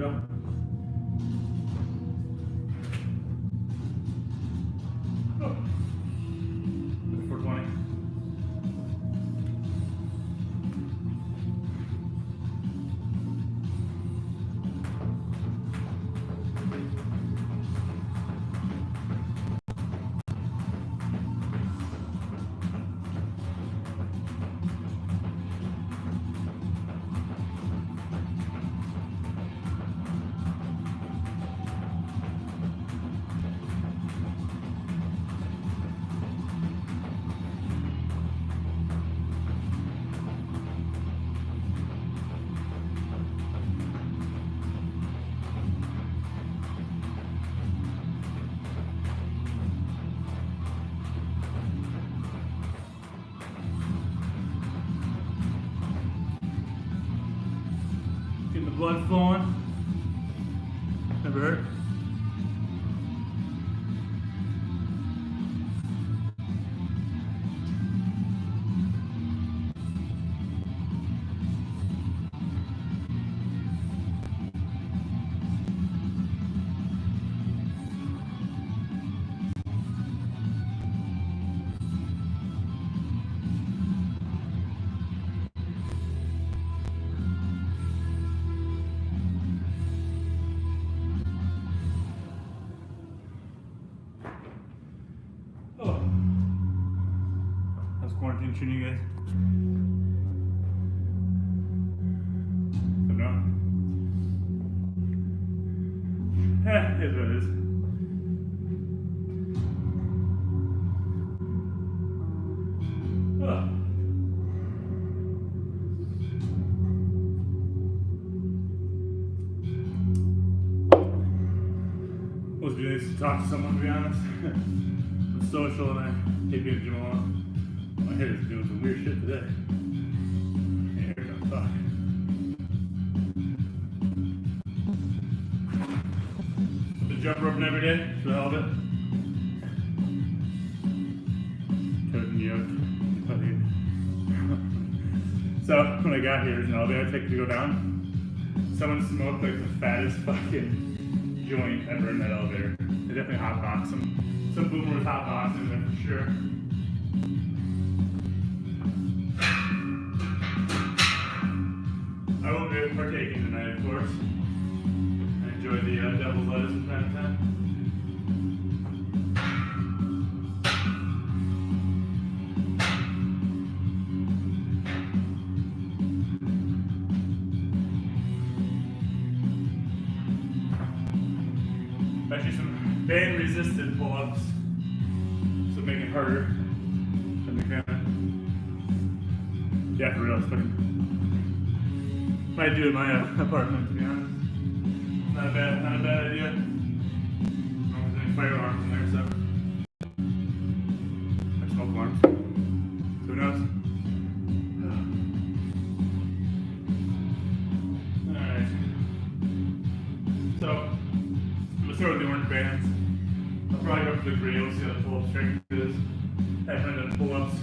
go. Oh. 420. Getting the blood flowing. Never hurt. Oh. How's quarantine treating you guys? No? Yeah, it is what it is. Oh. It would be nice to talk to someone, to be honest. I'm social and I hate being Jim alone. My head is doing some weird shit today. Here we go, fuck. The jump roping every day for the hell of it. Toting yoke. So when I got here, there's an elevator I take to go down. Someone smoked like the fattest fucking joint ever in that elevator. They definitely hotbox some boomer was hotboxing there for sure. I won't be partaking tonight, of course. I enjoyed the devil's lettuce from time to time. Actually, some band resisted pull-ups, so make it harder than the kind of. Yeah, for real, it's funny. Might do it in my apartment, to be honest. Not a bad idea. I don't know if there's any fire alarms in there, so. Or smoke alarms. So who knows? Alright. So, I'm gonna start with the orange bands. I'll probably go for the gray, we'll see how the pull-up strength is. I haven't done pull-ups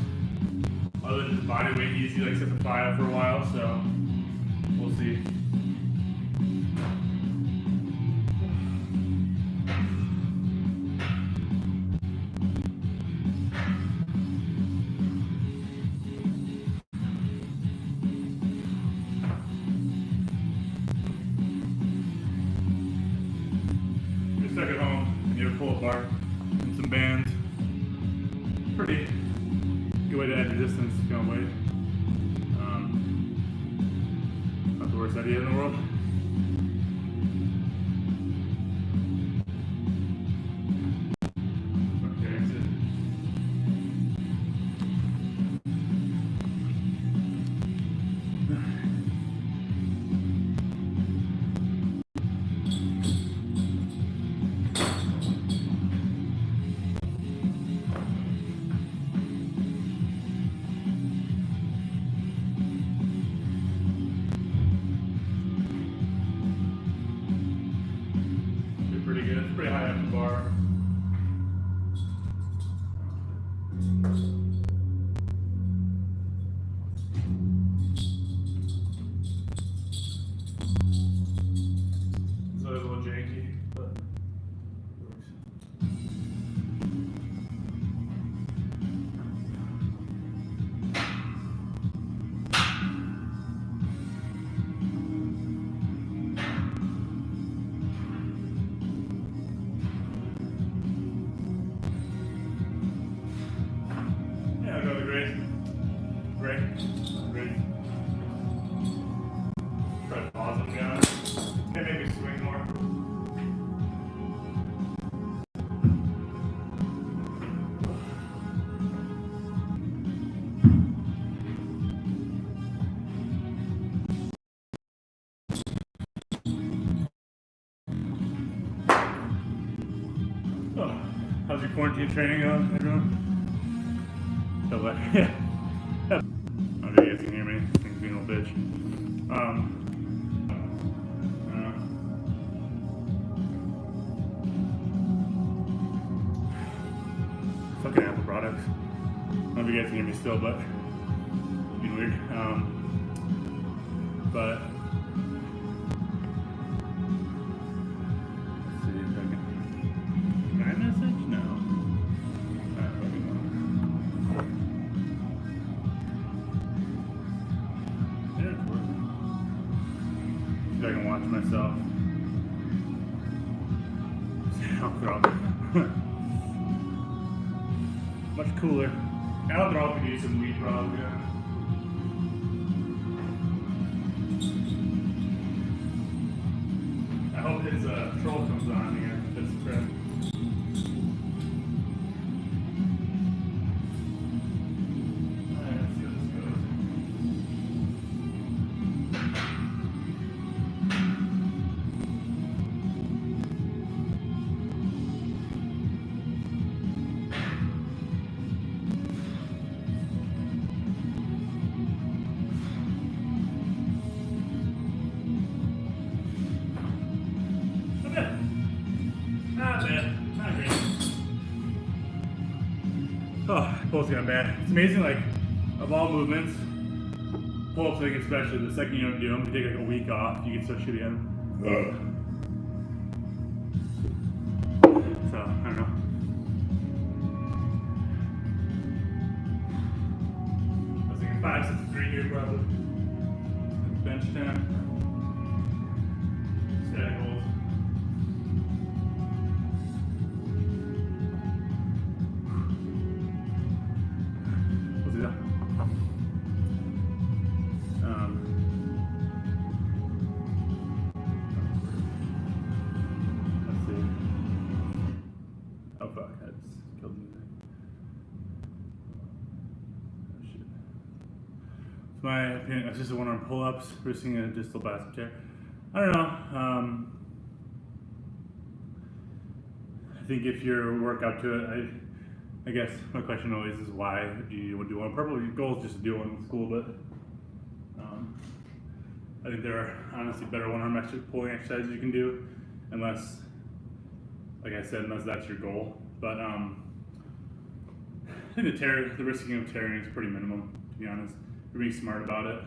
other than just body weight easy, like set the 5 for a while, so we'll see. You're stuck at home and you have a pull-up bar and some bands. Pretty good way to add resistance if you don't weight. Not the worst idea in the world. Okay, that's it. Pretty good. It's pretty high up the bar. How's your quarantine training going, everyone? So like, yeah. I don't know if you guys can hear me. Things being a little bitch. Fucking Apple products. I don't know if you guys can hear me still, but it's being weird. But let's see if I can. Can I message? No. Yeah, it's working. See if I can watch myself. I'll throw up. Much cooler. I'll throw up and use some weed probably. Yeah. I hope his troll comes on here. This friend. Alright, let's see how this goes. Not bad. Not great. Oh, pull-ups got bad. It's amazing, like, of all movements, pull-ups, like, especially the second you don't do them, you take like a week off, you get so shitty at them. So, I don't know. I was thinking 5 sets of 3 here, probably. Bench 10. Static holds. Let's do that. Let's see. Oh fuck, that's killed me. Oh shit. It's my opinion, it's just a one-arm pull-ups, risking a distal bicep tear. I don't know. I think if you're workout to it, I guess my question always is why do you do one? Probably your goal is just to do one in school, but I think there are honestly better one-arm pulling exercises you can do, unless, like I said, unless that's your goal. But I think the risking of tearing is pretty minimum, to be honest. You're being smart about it.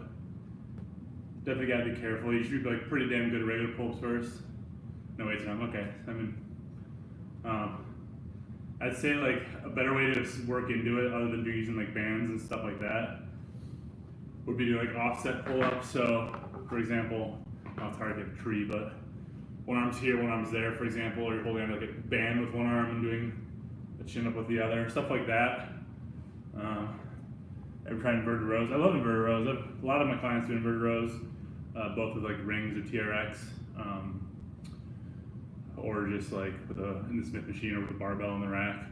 Definitely gotta be careful. You should be like pretty damn good at regular pull-ups first. No, wait, no, okay. I mean, I'd say like a better way to work into it, other than using like bands and stuff like that, would be to like offset pull-ups. So, for example, it's hard to get a tree, but one arm's here, one arm's there, for example, or you're holding on like a band with one arm and doing a chin up with the other, stuff like that. Ever tried inverted rows? I love inverted rows. A lot of my clients do inverted rows, both with like rings or TRX, or just like with in the Smith machine or with a barbell in the rack.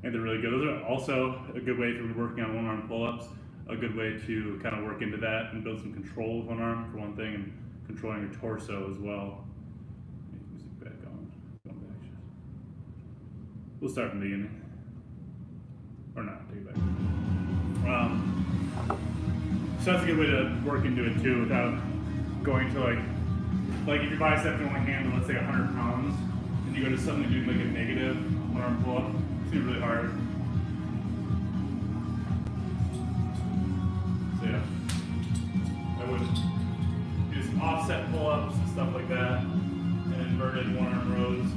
And they're really good. Those are also a good way for working on one-arm pull-ups, a good way to kind of work into that and build some control with one arm for one thing, and controlling your torso as well. Music back on. Going back. We'll start from the beginning. Or not, take it back. So that's a good way to work into it too, without going to like if your bicep can only handle, let's say 100 pounds, and you go to suddenly doing like a negative one-arm pull-up, it's gonna be really hard. So yeah, I would do some offset pull-ups and stuff like that, and inverted one-arm rows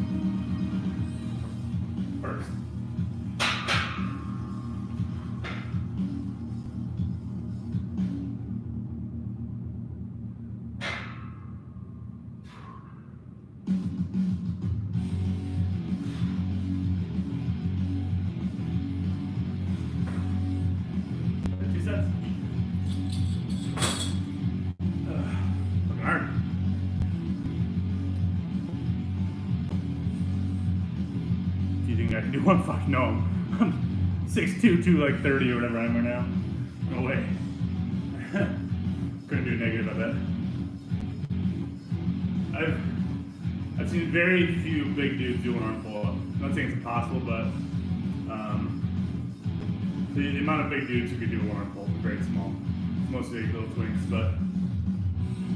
first. I can do one fucking no. I'm 6'2", 230 or whatever I am right now. No way. Couldn't do a negative, I bet. I've seen very few big dudes do one arm pull up. I'm not saying it's impossible, but The amount of big dudes who could do a one-arm pull is very small. It's mostly like little twinks, but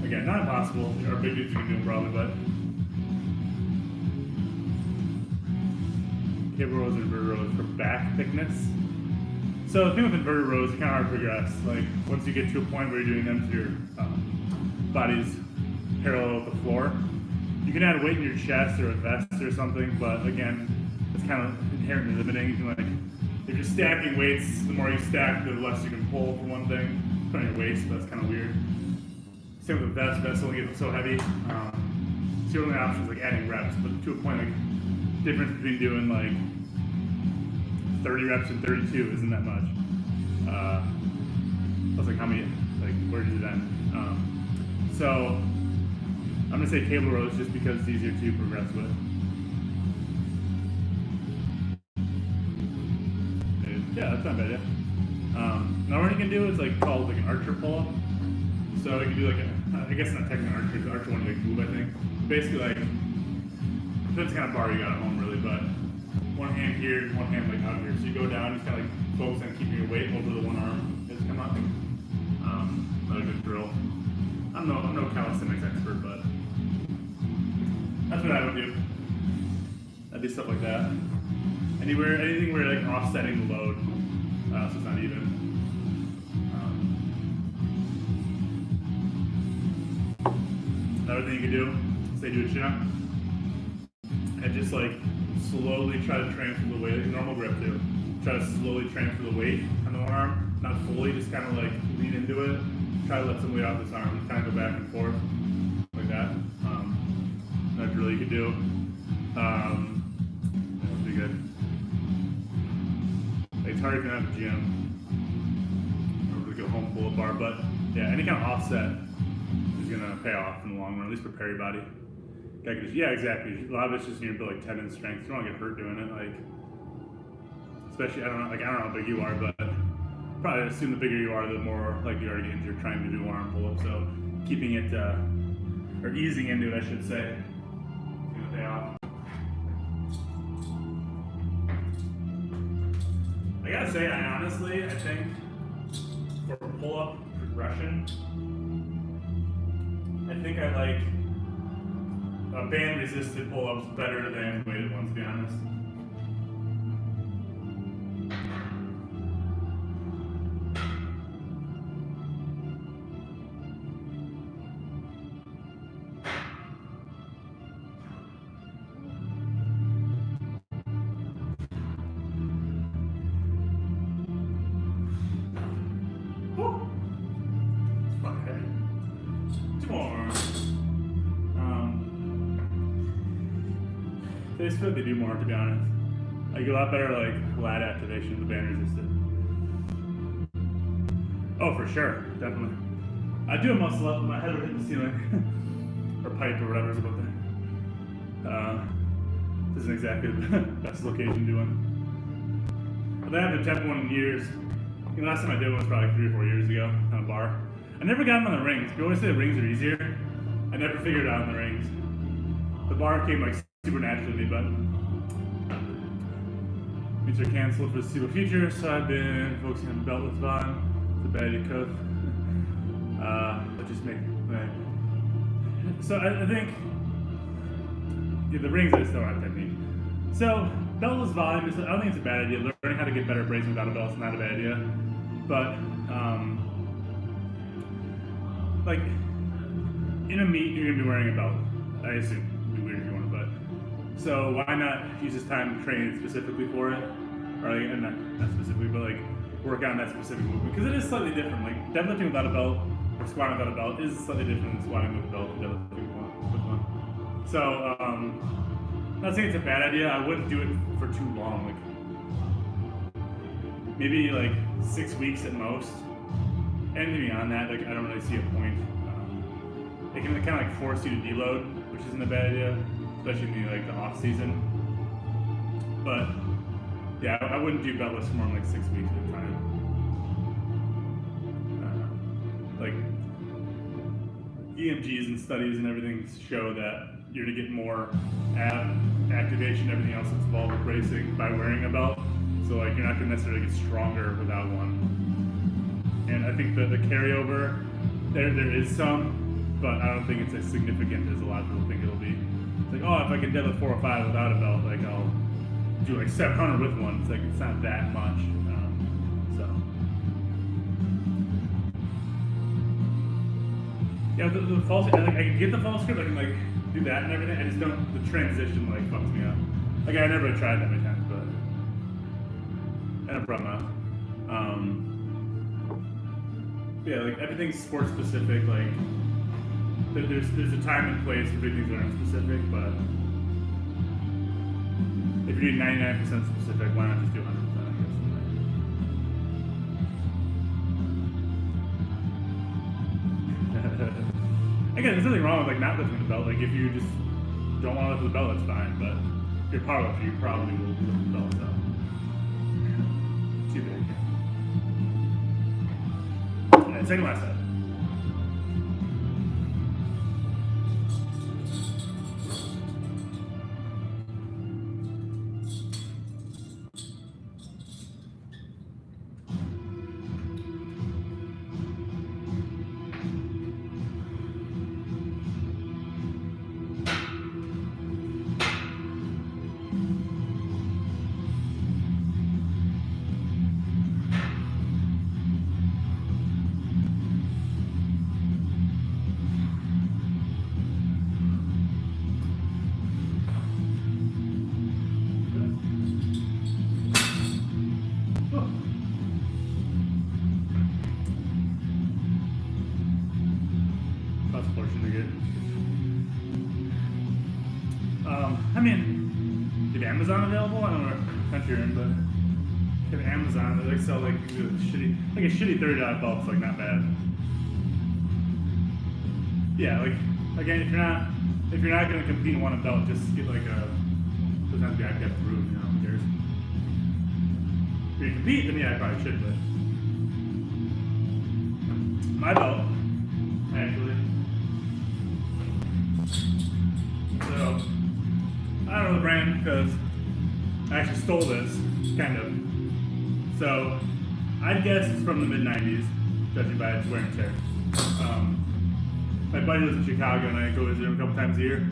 again, not impossible. There are big dudes who can do them probably, but cable rows and inverted rows for back thickness. So the thing with inverted rows, it's kind of hard to progress. Like once you get to a point where you're doing them to your body's parallel with the floor, you can add weight in your chest or a vest or something, but again, it's kind of inherently limiting. You can like, if you're stacking weights, the more you stack, the less you can pull for one thing. Put on your waist, but that's kind of weird. Same with the vest. Vests only get so heavy. So your only option is like adding reps, but to a point, like difference between doing like 30 reps and 32 isn't that much. Plus, like how many, like where does it end? So I'm gonna say cable rows just because it's easier to progress with. Yeah, that's not bad. Yeah. Now what you can do is like called like an archer pull-up. So you can do like I guess not technically an archer, because archer one like move I think. Basically like depends kind of bar you got at home really, but one hand here, one hand like out here. So you go down, just kind of like focus on keeping your weight over the one arm as you come up. Another good drill. I'm no calisthenics expert, but that's what I would do. I'd do stuff like that. Anything where you're like offsetting the load, so it's not even. Another thing you can do, say do a chin up, and just like slowly try to transfer the weight, like normal grip too. Try to slowly transfer the weight on the one arm, not fully, just kind of like lean into it. Try to let some weight off this arm, kind of go back and forth, like that. Another drill you could do. That would be good. It's hard if you're not at the gym or like a home pull-up bar, but yeah, any kind of offset is gonna pay off in the long run. At least prepare your body. Yeah, exactly. A lot of it's just you're gonna build like tendon strength. You don't want to get hurt doing it. Like, especially I don't know how big you are, but probably assume the bigger you are, the more likely you are to get injured trying to do one arm pull-up. So keeping it or easing into it, I should say, is gonna pay off. I gotta say, I think for pull-up progression, I think I like band-resisted pull-ups better than weighted ones, to be honest. They just feel like they do more, to be honest. Like a lot better like lat activation of the band resisted. Oh, for sure, definitely. I do a muscle up, my head would hit the ceiling. Or pipe or whatever's above there. This isn't exactly the best location to do one. But I haven't attempted one in years. The last time I did one was probably 3 or 4 years ago on a bar. I never got them on the rings. People always say the rings are easier. I never figured it out on the rings. The bar came like super naturally to me, but meets are canceled for the foreseeable future, so I've been focusing on belt with Vaughn. It's a bad idea, coach. But just make right. So I think the rings I just don't have technique. So beltless volume, I don't think it's a bad idea. Learning how to get better bracing without a belt is not a bad idea. But like in a meet, you're gonna be wearing a belt. I assume. It'd be weird if you want to, but so why not use this time to train specifically for it, or like, not specifically, but like work on that specific movement because it is slightly different. Like deadlifting without a belt or squatting without a belt is slightly different than squatting with a belt and deadlifting with one. So I'm not saying it's a bad idea. I wouldn't do it for too long. Like maybe like 6 weeks at most. Anything beyond that, like I don't really see a point. It can kind of like force you to deload, which isn't a bad idea, especially in the off season. But yeah, I wouldn't do beltless for more than like 6 weeks at a time. Like EMGs and studies and everything show that you're gonna get more ab activation, everything else that's involved with bracing by wearing a belt. So like you're not gonna necessarily get stronger without one. And I think that the carryover, there is some, but I don't think it's as significant as a lot of people think it'll be. It's like, oh, if I can deadlift 405 without a belt, like I'll do like 700 with one. It's like it's not that much. So yeah, the false, like I can get the false grip, I can like do that and everything. I just don't. The transition like fucks me up. Like I never tried that many times, but I don't problem. Yeah, like everything's sport specific. Like there's a time and place for things that aren't specific, but if you're doing 99% specific, why not just do 100%? I guess. Again, there's nothing wrong with like not lifting the belt. Like if you just don't want to lift the belt, that's fine. But if you're a powerlifter, you probably will lift the belt. So too big. Alright, second last set. I mean, is Amazon available? I don't know what country you're in, but if Amazon, they like sell like a shitty $30 belt's like not bad. Yeah, like again, if you're not gonna compete and want a belt, just get like a doesn't have to be IPF approved, you know, who cares? If you compete, then yeah, I probably should, but my belt, actually. So I don't know the brand because I actually stole this, kind of. So I'd guess it's from the mid-90s, judging by its wear and tear. My buddy lives in Chicago and I go visit him a couple times a year.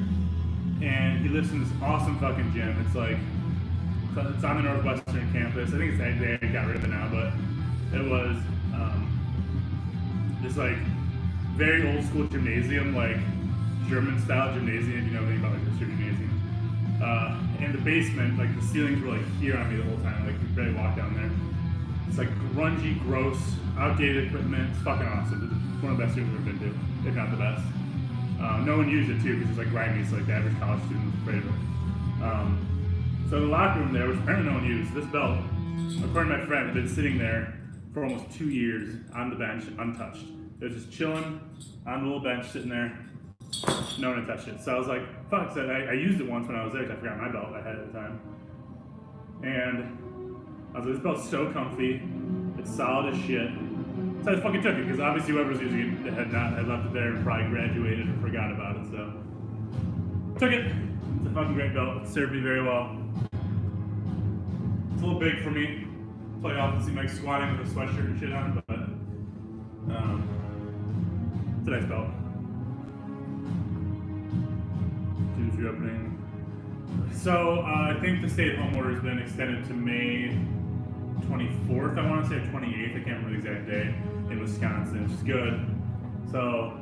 And he lives in this awesome fucking gym. It's like, it's on the Northwestern campus. I think they got rid of it now, but it was this like very old school gymnasium, like German style gymnasium, if you know anything about like this gymnasium. In the basement, like the ceilings were like here on me the whole time, like you barely walk down there. It's like grungy, gross, outdated equipment. It's fucking awesome. It's one of the best gyms I've ever been to, if not the best. No one used it too because it's like grimy, so like the average college student was afraid of it. So the locker room there, which apparently no one used, this belt, according to my friend, had been sitting there for almost 2 years on the bench, untouched. It was just chilling on the little bench, sitting there. No one had touched it. So I was like, fuck, so I used it once when I was there because I forgot my belt I had at the time. And I was like, this belt's so comfy, it's solid as shit. So I just fucking took it because obviously whoever was using it had left it there and probably graduated and forgot about it, so. Took it. It's a fucking great belt. It served me very well. It's a little big for me. Play often seem like squatting with a sweatshirt and shit on, but it's a nice belt. Opening. So I think the stay-at-home order has been extended to May 24th, I want to say, or 28th, I can't remember the exact day, in Wisconsin, which is good. So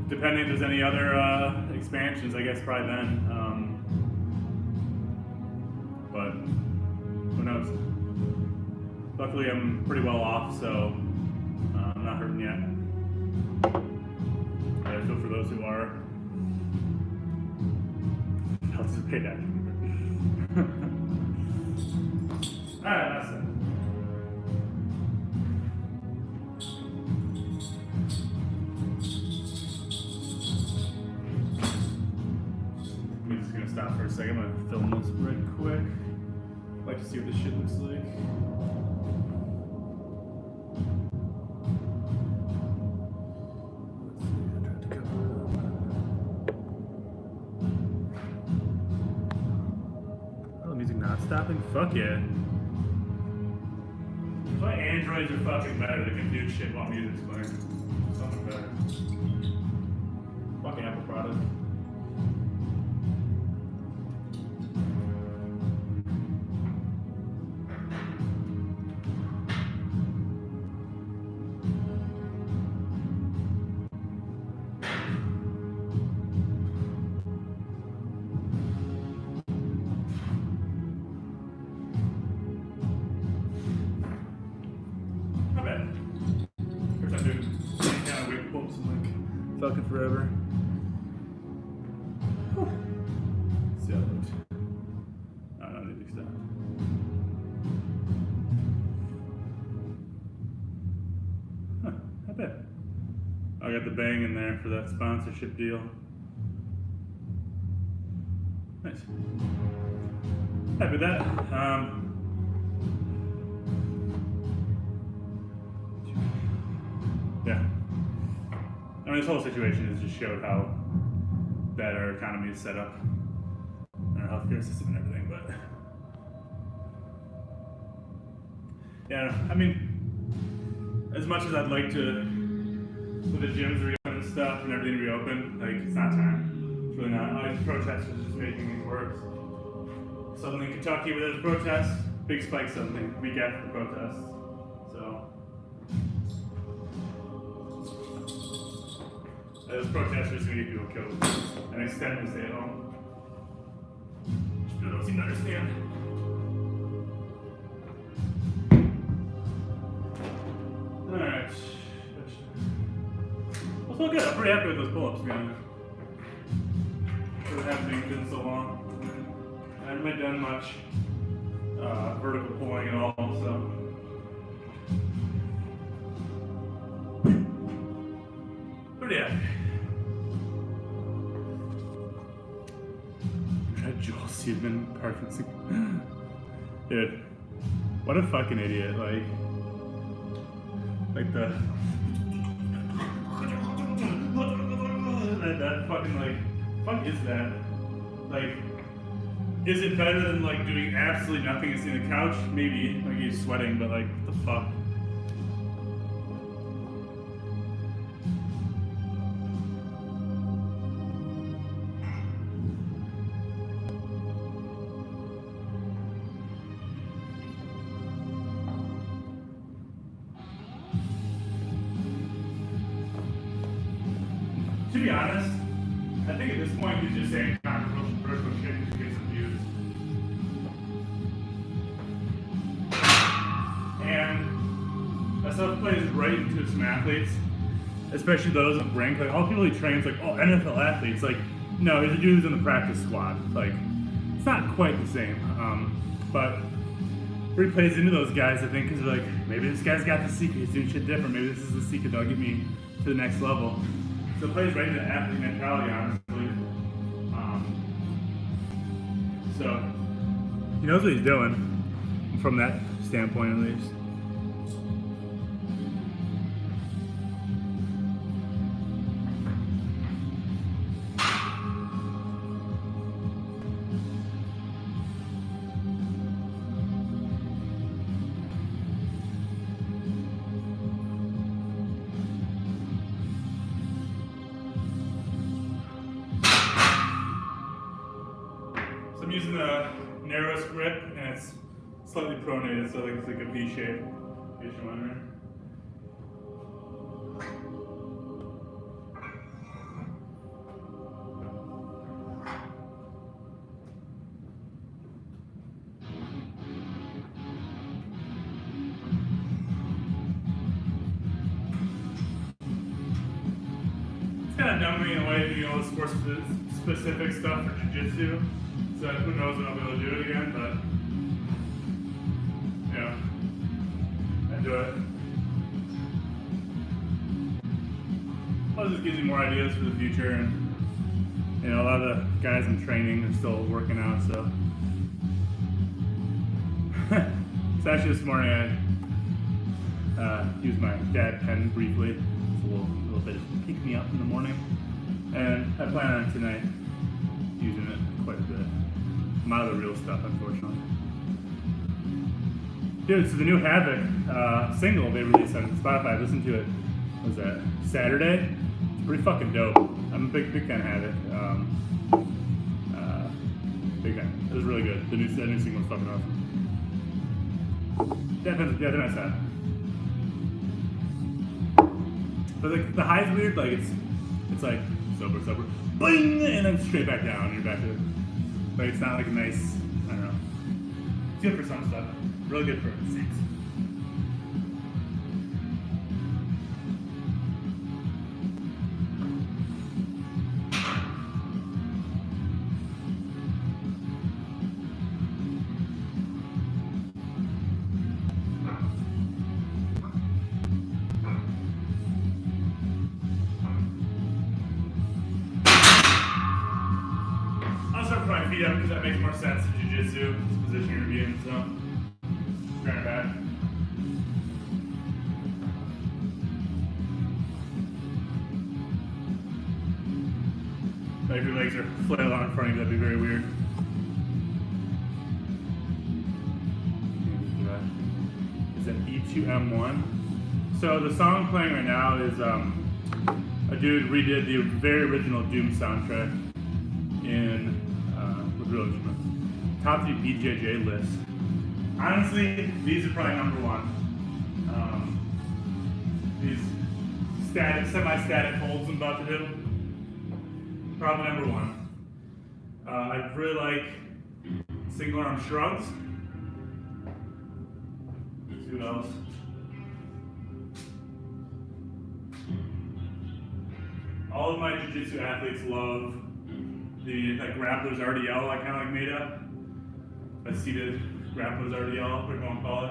depending if there's any other expansions, I guess probably then. But who knows? Luckily I'm pretty well off, so I'm not hurting yet. I feel for those who are. Helps to pay that. Alright, that's it. I'm just gonna stop for a second. I'm gonna film this right quick. I'd like to see what this shit looks like. Stopping? Fuck yeah. My Androids are fucking better. They can do shit while music's playing. Something better. Fucking Apple product. Not bad. First time doing any kind of weight pulls in like fucking forever. Whew. See how it looks. I don't need to stop. Huh, not bad. I got the bang in there for that sponsorship deal. Nice. Happy with that. Yeah. I mean, this whole situation has just showed how bad our economy is set up, and our healthcare system and everything. But yeah, I mean, as much as I'd like to, with the gyms reopen and stuff and everything reopen, like it's not time. It's really not. All these protests are just making things worse. Suddenly, in Kentucky, where there's protests, big spike suddenly, week after the protests. So. Those protesters who get people killed and extend them to stay at home. People don't seem to understand. Alright. Well, it's all good. I'm pretty happy with those pull-ups, to be honest. For having been so long. I haven't really done much vertical pulling at all, so. Pretty happy. Joel Seedman, Parkinson. Dude, what a fucking idiot. Like the that fucking like, fuck is that? Like, is it better than like doing absolutely nothing and sitting on the couch? Maybe, like he's sweating, but like, what the fuck? To be honest, I think at this point he's just saying controversial shit to get some views. And that stuff plays right into some athletes, especially those in rank. Like all people he trains, like, oh, NFL athletes. Like, no, he's a dude who's in the practice squad. Like, it's not quite the same. But where he plays into those guys, I think, because like, maybe this guy's got the secret. He's doing shit different. Maybe this is the secret that'll get me to the next level. So it plays right into athlete mentality, honestly. So he knows what he's doing, from that standpoint at least. I'm using the narrowest grip, and it's slightly pronated, so it's like a V shape. In case you're wondering. It's kind of dumb me in a way, doing all the sports specific stuff for jiu-jitsu. So who knows when I'll be able to do it again, but yeah, I do it. Well, it just gives you more ideas for the future, and you know, a lot of the guys I'm training are still working out, so. So actually this morning I used my dad pen briefly. It's a little bit of pick me up in the morning, and I plan on tonight using it quite a bit. I'm out of the real stuff, unfortunately. Dude, so the new Havoc single they released on Spotify, I listened to it, what was that, Saturday? It's pretty fucking dope. I'm a big fan of Havoc. Big fan. It was really good. The new single was fucking awesome. Yeah, they're nice out. But like, the high's weird, like it's like sober, bling, and then straight back down, and you're back to, like it's not like a nice, I don't know. It's good for some stuff. Really good for sex. I'll start putting my feet up because that makes more sense in jiu-jitsu, this position you're gonna be in, so. Turn it back. Like if your legs are flailed out in front of you, that'd be very weird. Is that E2M1? So the song playing right now is a dude redid the very original Doom soundtrack in with real instruments. Top 3 BJJ list. Honestly, these are probably number one. These semi-static holds I'm about to do, probably number one. I really like single arm shrugs. Let's see what else. All of my jiu-jitsu athletes love the grappler's RDL I kind of like made up. A seated grappler's RDL, whatever you want to call it.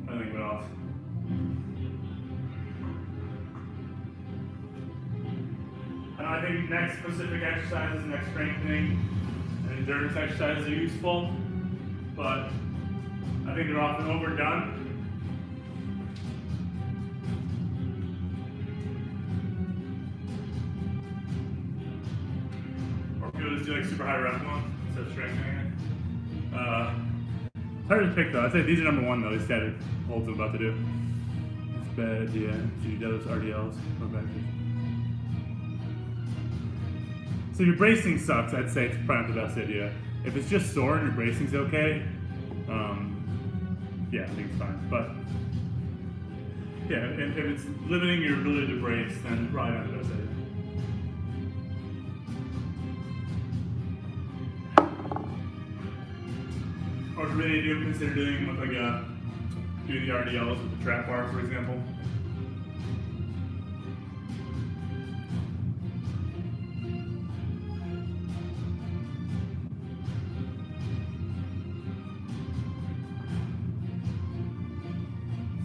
I think what else? And I think next specific exercises, next strengthening and endurance exercises are useful, but I think they're often overdone. Just do like super high rep ones instead of strengthening it. It's hard to pick though. I'd say these are number one though, these static holds I'm about to do. It's bad, yeah. So you do those RDLs. So if your bracing sucks, I'd say it's probably not the best idea. If it's just sore and your bracing's okay, yeah, I think it's fine. But yeah, if it's limiting your ability to brace, then probably not the best idea. Or really do consider doing with like doing the RDLs with the trap bar, for example.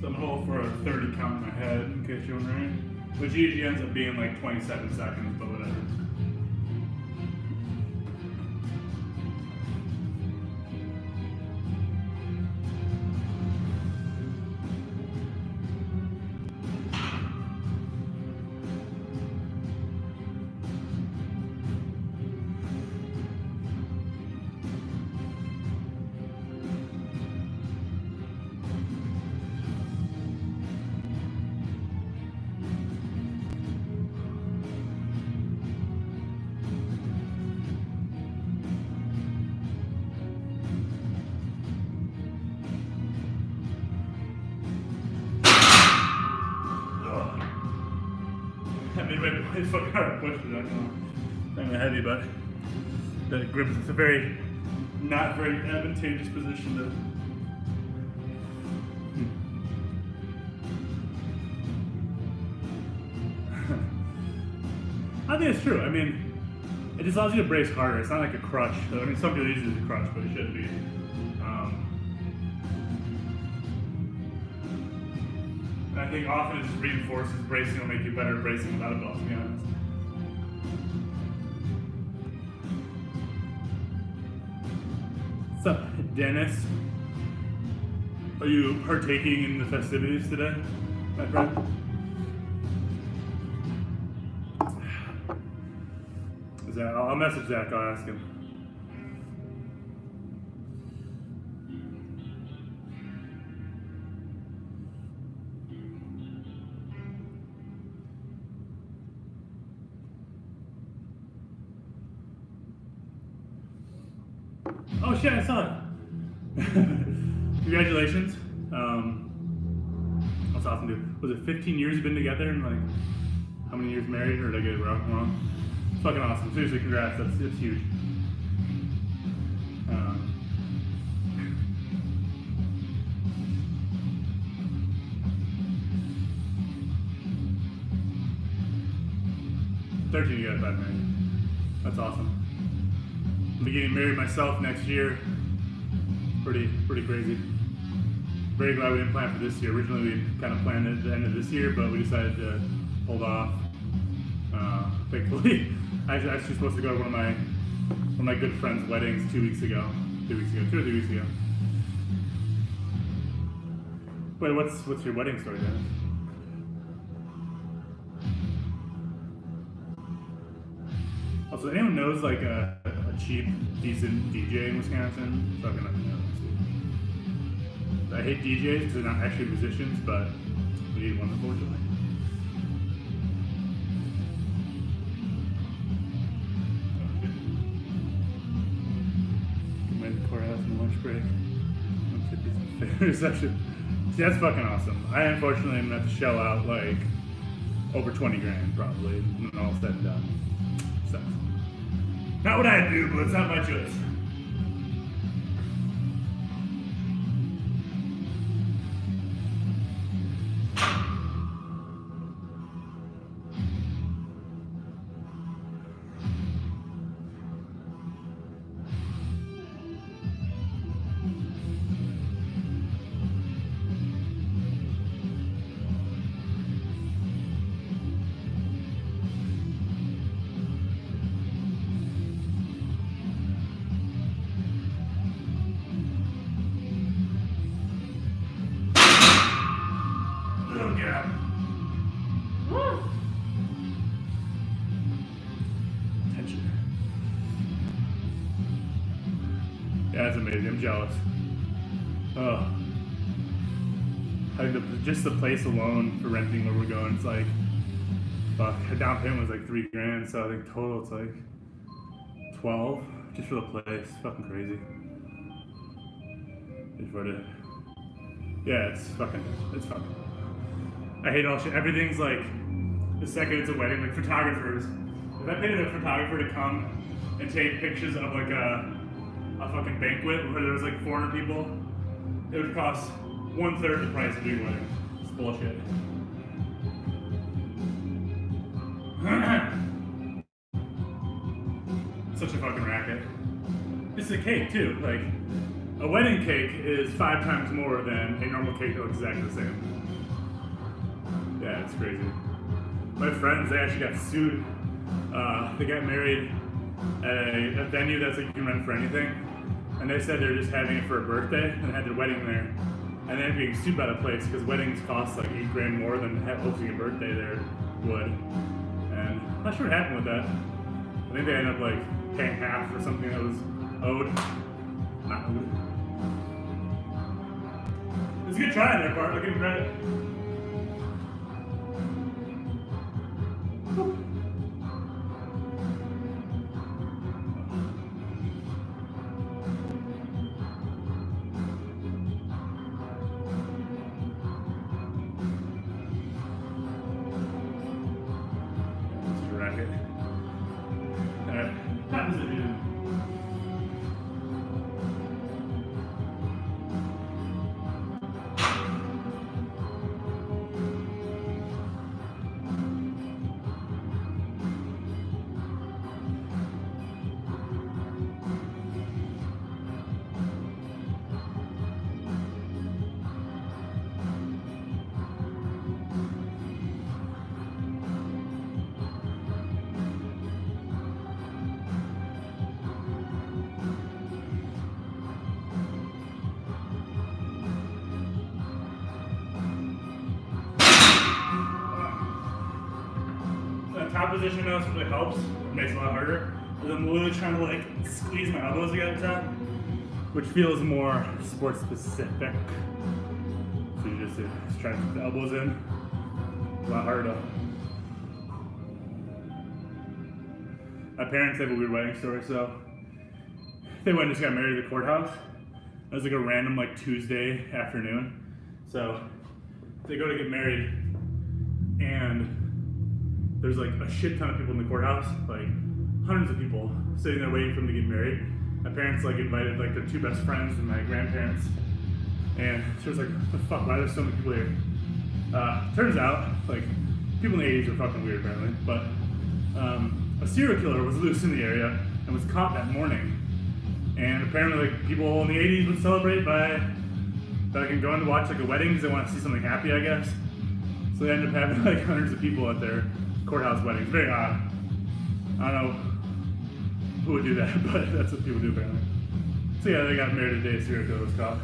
So I'm gonna hold for a 30 count in my head in case you're wondering, which usually ends up being like 27 seconds, but whatever. It's fucking hard to push it. I'm heavy, but the grip is a very, not very advantageous position to. I think it's true. I mean, it just allows you to brace harder. It's not like a crutch. I mean, some people use it as a crutch, but it shouldn't be. And I think often it just reinforces bracing will make you better at bracing without a belt, to be honest. What's up, Dennis? Are you partaking in the festivities today, my friend? I'll message Zach, I'll ask him. Oh shit, I saw it. Congratulations. That's awesome, dude. Was it 15 years you've been together and like how many years married, or did I get it wrong? It's fucking awesome. Seriously, congrats. That's huge. Um, 13 you guys got married. That's awesome. I'll be getting married myself next year. Pretty crazy. Very glad we didn't plan for this year. Originally we kind of planned it at the end of this year, but we decided to hold off. Thankfully, I was actually supposed to go to one of my good friends' weddings 2 or 3 weeks ago. Wait, what's your wedding story, Dennis? Also, anyone knows like a cheap, decent DJ in Wisconsin? Fucking know. I hate DJs because they're not actually musicians, but we need one, unfortunately. I'm in the courthouse in the lunch break. 150 reception. See, that's fucking awesome. I unfortunately am going to have to shell out like over 20 grand probably when all said and done. Sucks. Not what I do, but it's not my choice. Yeah, that's amazing. I'm jealous. Oh, like just the place alone for renting where we're going, it's like, fuck. Our down payment was like $3 grand, so I think total it's like 12 just for the place. Fucking crazy. Just for it. Yeah, it's fucking. I hate all shit. Everything's like, the second it's a wedding, like photographers. If I paid a photographer to come and take pictures of like a fucking banquet where there was like 400 people, it would cost 1/3 the price of doing a wedding. It's bullshit. Such a fucking racket. It's a cake too. Like, a wedding cake is 5 times more than a normal cake that looks exactly the same. Yeah, it's crazy. My friends, they actually got sued. They got married at a venue that's like you can rent for anything. And they said they were just having it for a birthday and had their wedding there. And then being sued by the place because weddings cost like $8 grand more than hosting a birthday there would. And I'm not sure what happened with that. I think they ended up like paying half for something that was owed. Not owed. It's a good try on their part. I'll give them credit. Top position now really helps. It makes it a lot harder. But I'm literally trying to like squeeze my elbows together at the top, which feels more sport specific. So you just try to keep the elbows in. A lot harder though. My parents have a weird wedding story, so they went and just got married at the courthouse. It was like a random like Tuesday afternoon. So they go to get married, and there's like a shit ton of people in the courthouse, like hundreds of people sitting there waiting for them to get married. My parents like invited like their two best friends and my grandparents, and so it was like, what the fuck, why are there so many people here? Turns out, like, people in the 80s are fucking weird apparently, but a serial killer was loose in the area and was caught that morning. And apparently, like, people in the 80s would celebrate by like going to watch like a wedding because they want to see something happy, I guess. So they ended up having like hundreds of people at their courthouse weddings. Very odd. I don't know who would do that, but that's what people do apparently. So yeah, they got married today. Serial killer was caught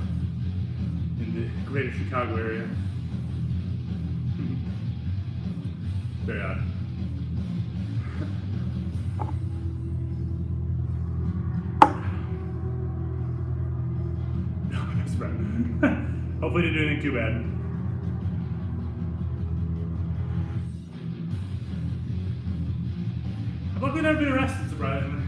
in the greater Chicago area. Very odd. No, my best friend. Hopefully didn't do anything too bad. I've luckily never been arrested, surprisingly.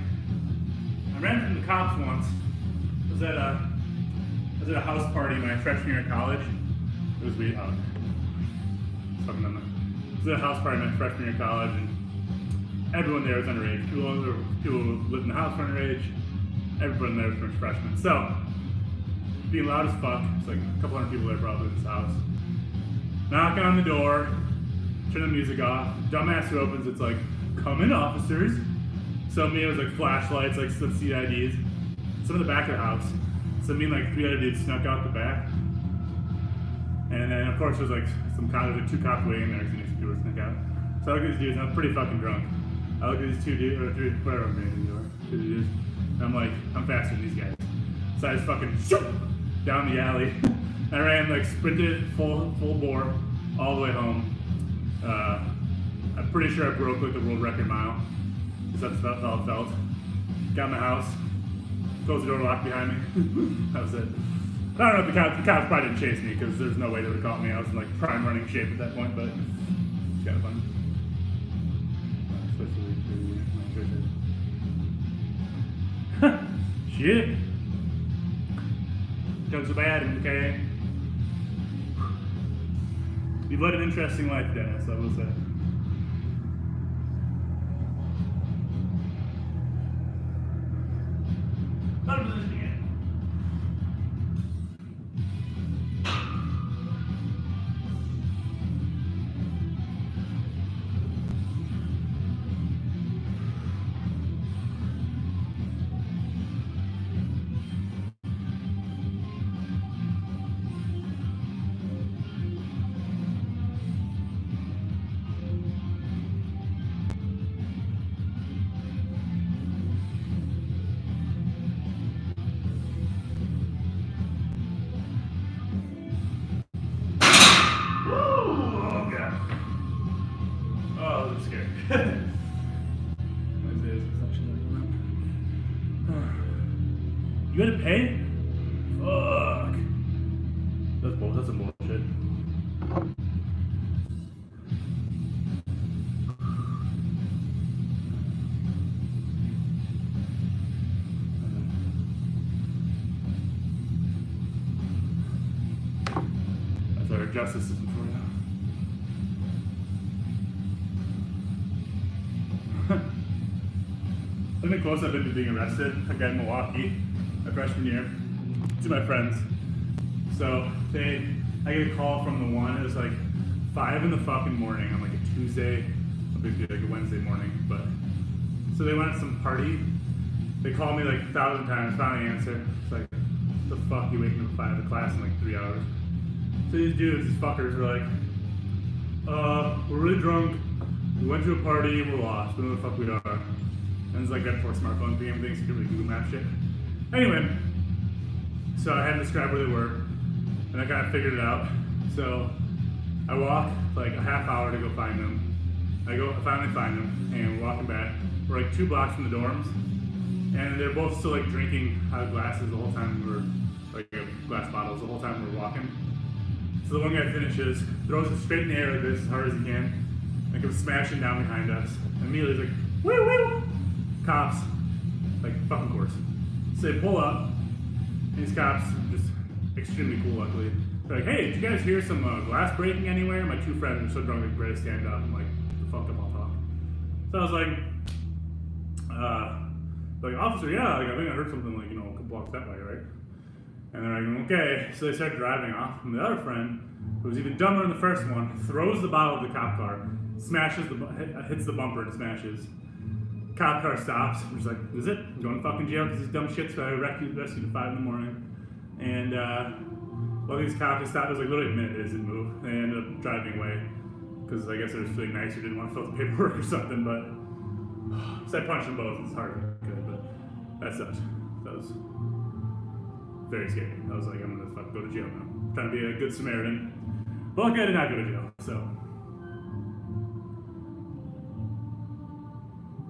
I ran from the cops once. I was at a house party my freshman year in college. It was weird. Fucking dumb. I was at a house party my freshman year in college, and everyone there was underage. People who lived in the house were underage. Everyone there was pretty much freshmen. So, being loud as fuck. It's like a couple hundred people there probably in this house. Knocking on the door, turn the music off. Dumbass who opens, it's like, come in, officers. So me, it was like flashlights, like some CIDs. Some in the back of the house. So me and like three other dudes snuck out the back. And then of course there's like some cops, there's like two cops waiting there, because some people snuck out. So I look at these dudes, and I'm pretty fucking drunk. I look at these two dudes, or three, whatever I'm doing, two dudes, and I'm like, I'm faster than these guys. So I just fucking shoot down the alley. I ran, like sprinted full bore all the way home. I'm pretty sure I broke like the world record mile, because that's how it felt. Got in my house, closed the door, locked behind me. That was it. I don't know if the cops probably didn't chase me, because there's no way they would have caught me. I was in like prime running shape at that point, but it's kind of fun. Shit. Don't so bad, okay? You've led an interesting life, Dennis, I will say. Not a position yet. You had to pay? Fuck. That's some bullshit. That's our justice system for you. Look how close I've been to being arrested. I got in Milwaukee my freshman year. To my friends. So I get a call from the one. It was like 5 in the fucking morning on like a Tuesday, a big deal, like a Wednesday morning. But so they went to some party. They called me like 1,000 times. Finally answer. It's like, the fuck you waking up at 5 to class in like 3 hours? So these dudes, these fuckers, were like, we're really drunk. We went to a party. We're lost. We don't know the fuck we are. And it's like that before smartphones became things, so you could really Google Map shit. Anyway, so I had to describe where they were, and I kind of figured it out. So I walk like a half hour to go find them. I finally find them, and we're walking back. We're like 2 blocks from the dorms, and they're both still like drinking out of glasses the whole time we were, like glass bottles the whole time we were walking. So the one guy finishes, throws it straight in the air like this as hard as he can, and comes smashing down behind us. And immediately he's like, woo woo! Cops, like fucking course. So they pull up, and these cops are just extremely cool, luckily. They're like, hey, did you guys hear some glass breaking anywhere? My two friends are so drunk they could barely stand up. I'm like, the fuck up, I'll talk. So I was like, officer, yeah, like, I think I heard something like, a couple blocks that way, right? And they're like, okay. So they start driving off, and the other friend, who was even dumber than the first one, throws the bottle of the cop car, hits the bumper and smashes. Cop car stops. I'm just like, is it? I'm going to fucking jail because these dumb shits got rescued at 5 in the morning. And well, these cops stopped. It was like literally a minute. They didn't move. They ended up driving away because I guess they were just feeling nice or didn't want to fill out the paperwork or something. But so I punched them both as hard as I could. But that sucked. That was very scary. I was like, I'm gonna fucking go to jail now. I'm trying to be a good Samaritan. But luckily I did not go to jail. So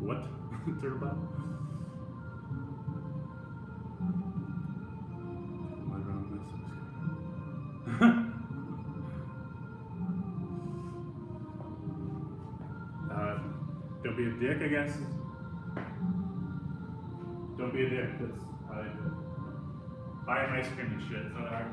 what? Turtle. Don't be a dick, I guess. Don't be a dick. That's how I do it. Buy an ice cream and shit. It's not hard.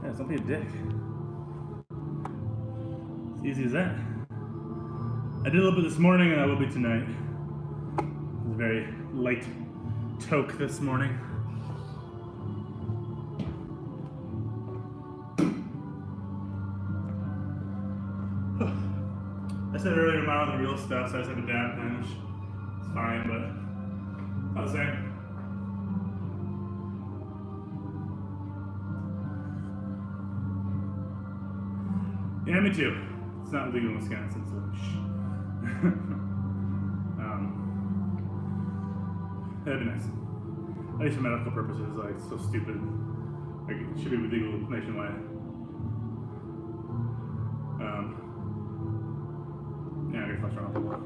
Yeah, don't be a dick. It's easy as that. I did a little bit this morning and I will be tonight. It was a very light toke this morning. I said earlier, I'm out on the real stuff, so I just have a dab pen, which is fine, but not the same. Yeah, me too. It's not legal in Wisconsin, so that'd be nice. At least for medical purposes, like, it's so stupid. Like, it should be legal nationwide. Yeah, I gotta flush around a little.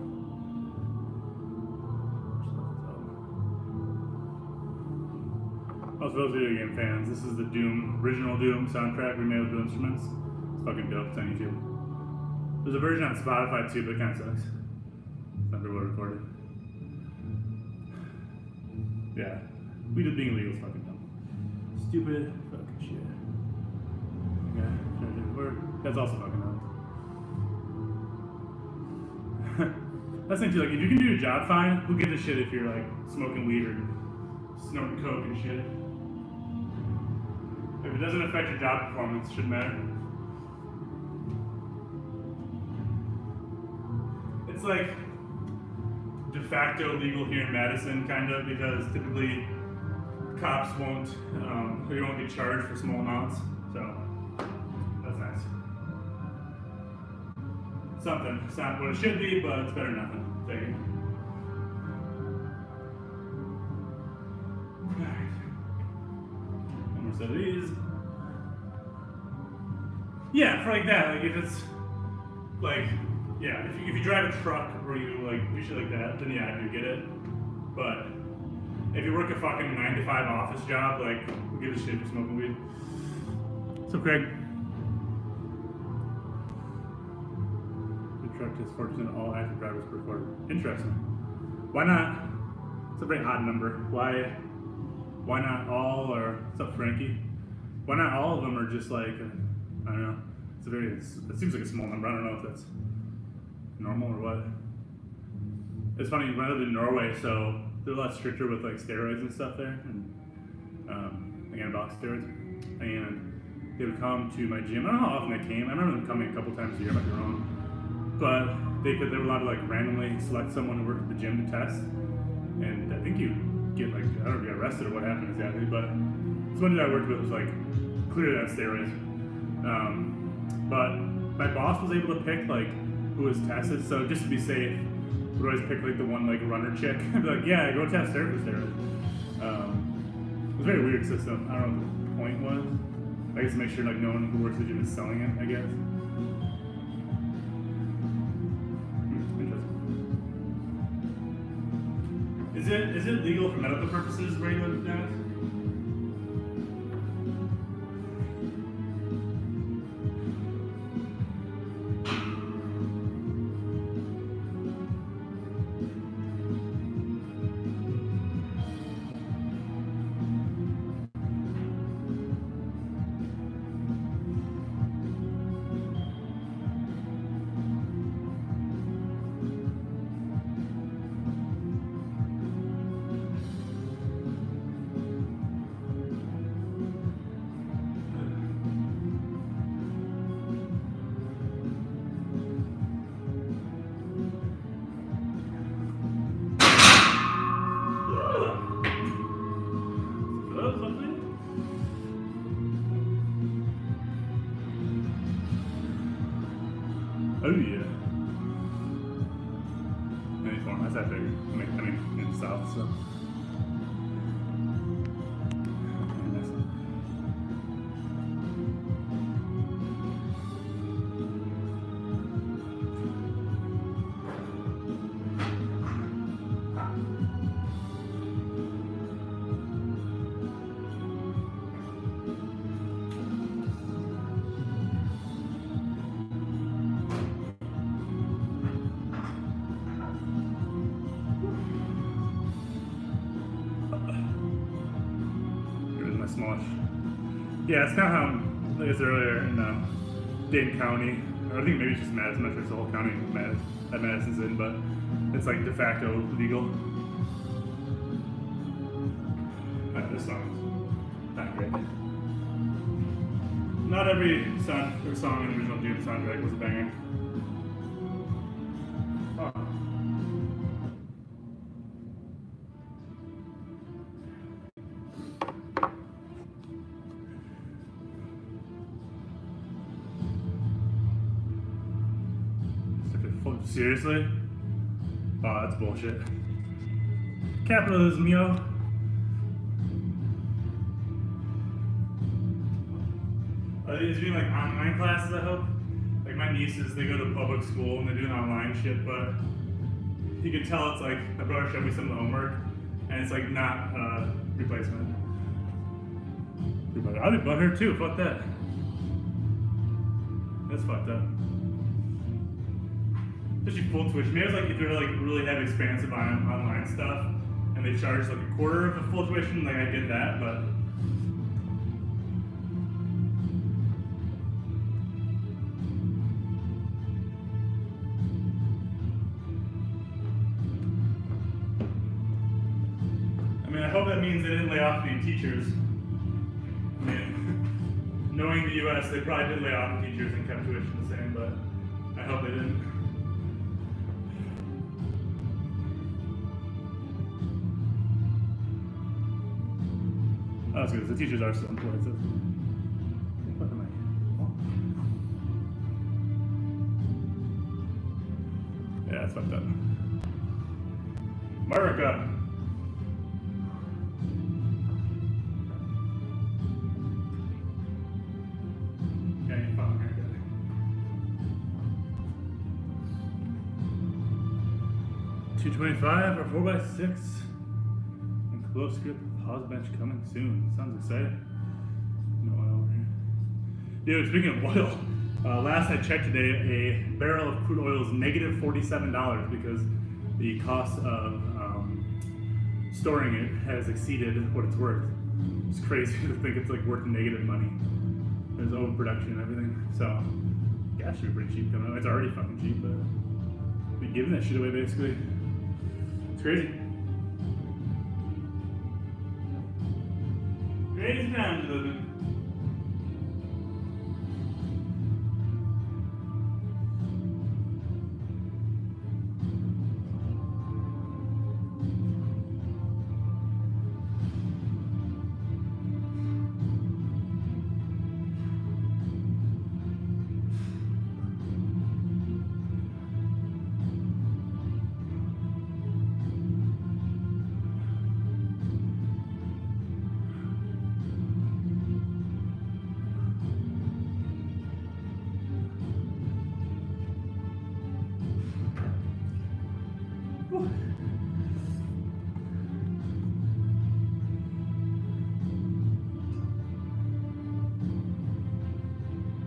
Also, for those video game fans, this is the Doom, original Doom soundtrack remade with real instruments. It's fucking dope. It's on YouTube. There's a version on Spotify too, but it kind of sucks. It's not very well recorded. Yeah, we did being legal is fucking dumb. Stupid fucking shit. Yeah, trying to do the word. That's also fucking dumb. That's the thing too, like, if you can do your job fine, who gives a shit if you're like smoking weed or snorting coke and shit? If it doesn't affect your job performance, it shouldn't matter. It's like de facto legal here in Madison, kind of, because typically cops won't, or you won't get charged for small amounts, so that's nice. Something. It's not what it should be, but it's better than nothing. Take it. Alright. One more set of these. Yeah, for like that, like if it's like, yeah, if you drive a truck where you like do shit like that, then yeah, I do get it. But if you work a fucking 9 to 5 office job, like, who gives a shit for smoking weed? So Craig. The truck is 4% all active drivers per quarter. Interesting. Why not? It's a very odd number. Why not all, or what's up, Frankie? Why not all of them are just like, I don't know. It seems like a small number. I don't know if that's normal or what. It's funny, when I lived in Norway, so they're a lot stricter with like steroids and stuff there, and like anabolic steroids. And they would come to my gym. I don't know how often they came. I remember them coming a couple times a year, I might be wrong. But they were allowed to like randomly select someone who worked at the gym to test. And I think you get like, I don't know, get arrested or what happened exactly, but this one dude I worked with was like clearly on steroids. But my boss was able to pick like who was tested, so just to be safe, would always pick like the one like runner chick. I'd be like, yeah, go test her for steroids. It was a very weird system. I don't know what the point was. I guess to make sure like no one who works at the gym is selling it, I guess. Interesting. Is it legal for medical purposes where you live, Dennis? Oh yeah. Any form, that's that big. I mean, in the south, so. Smallish. Yeah, it's kind of how, like I said earlier, in Dane County, or I think maybe it's just Madison, I'm not sure it's the whole county that Madison's in, but it's like de facto legal. This song's not great. Not every song in the original Doom soundtrack was a banger. Seriously? Oh, that's bullshit. Capitalism, yo. Are these doing like online classes, I hope? Like my nieces, they go to public school and they're doing online shit, but you can tell it's like, my brother showed me some of the homework, and it's like not replacement. I'll be butthurt too, fuck that. That's fucked up. Especially full tuition. Maybe it's like if they're like really have expansive online stuff and they charge like a quarter of the full tuition, like I did that, but I mean, I hope that means they didn't lay off any teachers. I mean, knowing the US, they probably did lay off teachers and kept tuition the same, but I hope they didn't. Oh, that's good. The teachers are still employed. So. Yeah, that's fucked up. America. Yeah, you fucking America. $225 or 4x6. And close grip. Pause bench coming soon. Sounds exciting. No oil over here. Dude, speaking of oil, last I checked today, a barrel of crude oil is negative $47 because the cost of storing it has exceeded what it's worth. It's crazy to think it's like worth negative money. There's overproduction and everything. So, gas should be pretty cheap coming out. It's already fucking cheap, but we're giving that shit away basically. It's crazy. Crazy times living.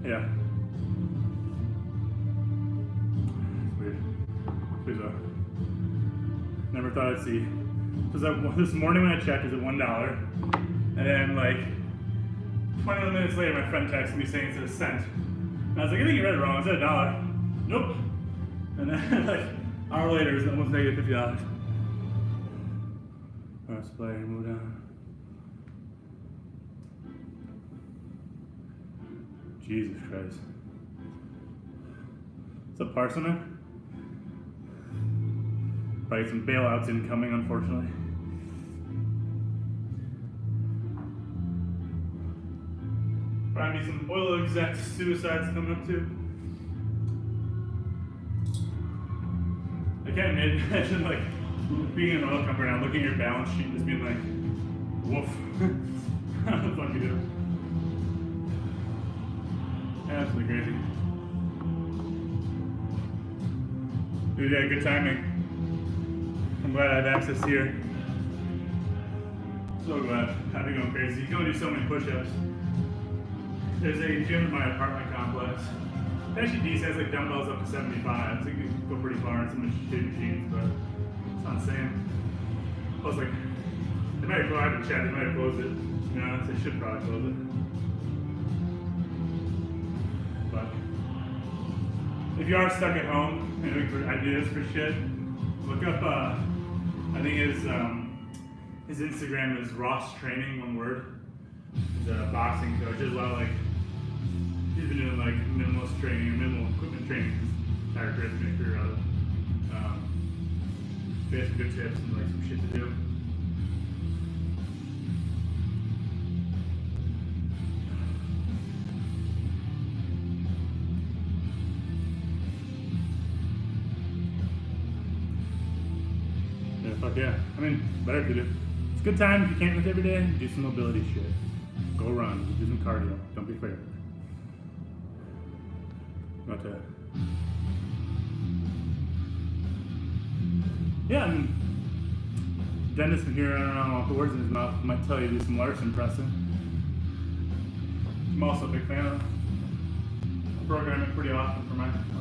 Yeah. Weird. There's a. Never thought I'd see. So this morning when I checked, it was at $1, and then like 21 minutes later, my friend texted me saying it's a cent. And I was like, I think you read it wrong. It's at $1. Nope. And then like an hour later, it's almost negative $50. Let's play and move down. Jesus Christ. What's up, Parson? Probably some bailouts incoming, unfortunately. Probably some oil exec suicides coming up too. I can't imagine like being an oil company now, looking at your balance sheet and just being like, woof. How the fuck you do? Absolutely crazy. Dude, yeah, good timing. I'm glad I have access here. So glad. I've been going crazy. You can only do so many push-ups. There's a gym in my apartment complex. Actually, DC has like dumbbells up to 75. So you can go pretty far in some shitty machines, but it's not the same. Plus, like, they might have, I haven't checked, they might have closed it. You know, they should probably close it. But if you are stuck at home and looking for ideas for shit, look up, I think his Instagram is Ross Training, one word. He's a boxing coach. There's a lot of like, he's been doing like minimalist training, minimal equipment training his entire career, his career rather. He has some good tips and like some shit to do. Fuck yeah. I mean, better if you do. It's a good time if you can't lift every day, do some mobility shit. Go run, do some cardio. Don't be afraid of it. But, yeah, I mean, Dennis from here, I don't know, off the words in his mouth, might tell you to do some Larson pressing. I'm also a big fan of programming pretty often for my clients.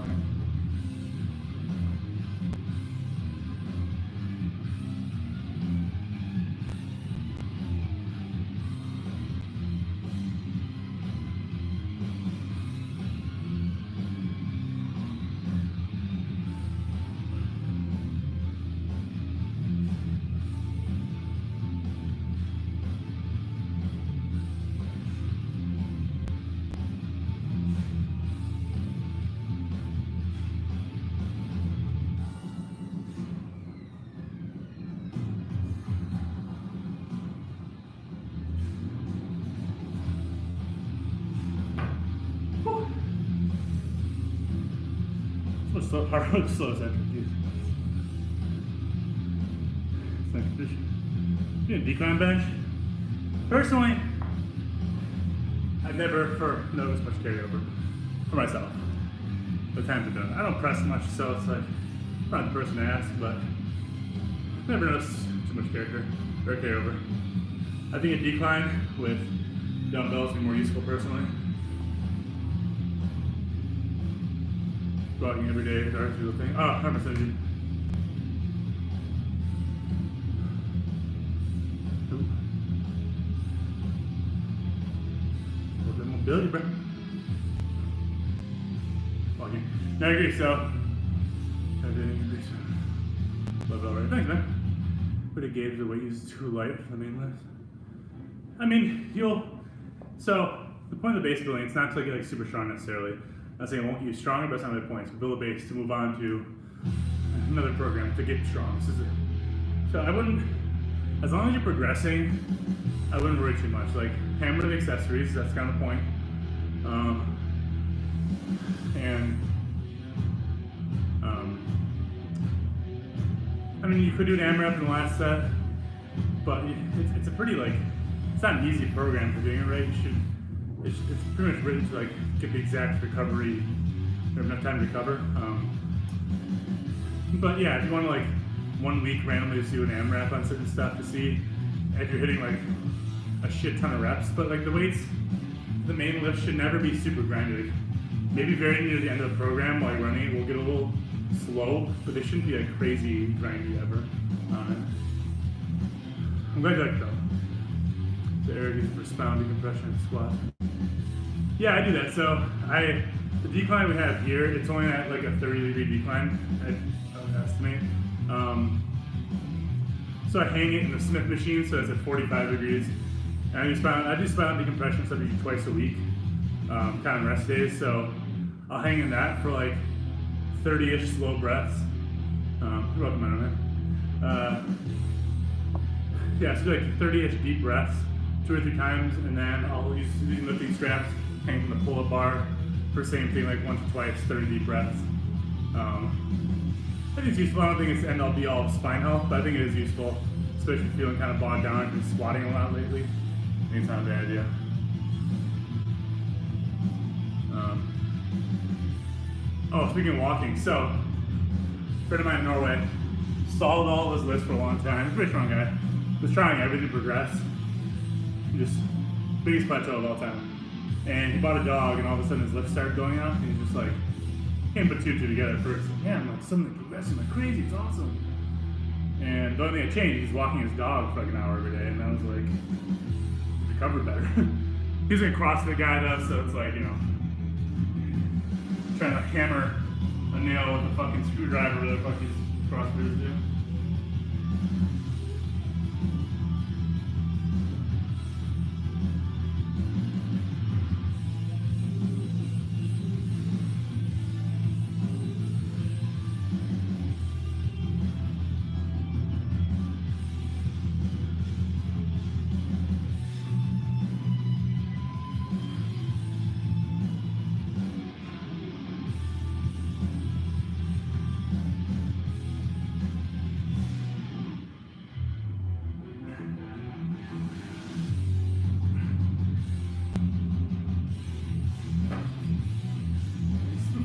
So hard to slow as I confused. It's like a decline bench. Personally, I've never noticed much carryover for myself. The times I've done it. I don't press much, so it's like I'm not the person to ask, but I've never noticed too much carryover. I think a decline with dumbbells would be more useful personally. Walking every day, dark through the thing. Oh, I'm a surgeon. A little bit more mobility, bro. Walking. No, I agree, so. Love it already. Thanks, man. But it gave the weight is too light for the main lift. I mean, so the point of the base building, it's not to get like super strong necessarily. I'm not saying it won't get you stronger, but it's not my point. It's to build a base to move on to another program to get strong. So I wouldn't, as long as you're progressing, I wouldn't worry too much. Like hammer the accessories, that's kind of the point. I mean, you could do an AMRAP in the last set, but it's a pretty like, it's not an easy program for doing it right. It's pretty much written to like get the exact recovery, you have enough time to recover. But yeah, if you want to like 1 week randomly just do an AMRAP on certain stuff to see if you're hitting like a shit ton of reps, but like the weights the main lift should never be super grindy. Like, maybe very near the end of the program while you're running it will get a little slow, but they shouldn't be like crazy grindy ever. I'm glad you like it though. The air for spine decompression and squat. Yeah, I do that. So the decline we have here, it's only at like a 30-degree decline, I would estimate. So I hang it in the Smith machine, so it's at 45 degrees. And I do spine decompression stuff usually twice a week, kind of rest days. So I'll hang in that for like 30-ish slow breaths. You're welcome, man. Yeah, so like 30-ish deep breaths, 2 or 3 times, and then I'll use lifting straps, hang from the pull-up bar for the same thing, like once or twice, 30 deep breaths. I think it's useful. I don't think it's the end-all be-all of spine health, but I think it is useful, especially if you're feeling kind of bogged down. I've been squatting a lot lately. I think it's not a bad idea. Speaking of walking, so a friend of mine in Norway stalled all of his lifts for a long time. He's a pretty strong guy. Was trying everything to progress. Just biggest plateau of all time. And he bought a dog, and all of a sudden his lifts started going out, and he's just like, can't put 2 and 2 together at first. Yeah, I'm like, something progressing like crazy, it's awesome. And the only thing that changed, he's walking his dog for like an hour every day, and I was like, recovered better. He's a CrossFit guy though, so it's like, you know, trying to hammer a nail with a fucking screwdriver, whatever the fuck these CrossFitters do.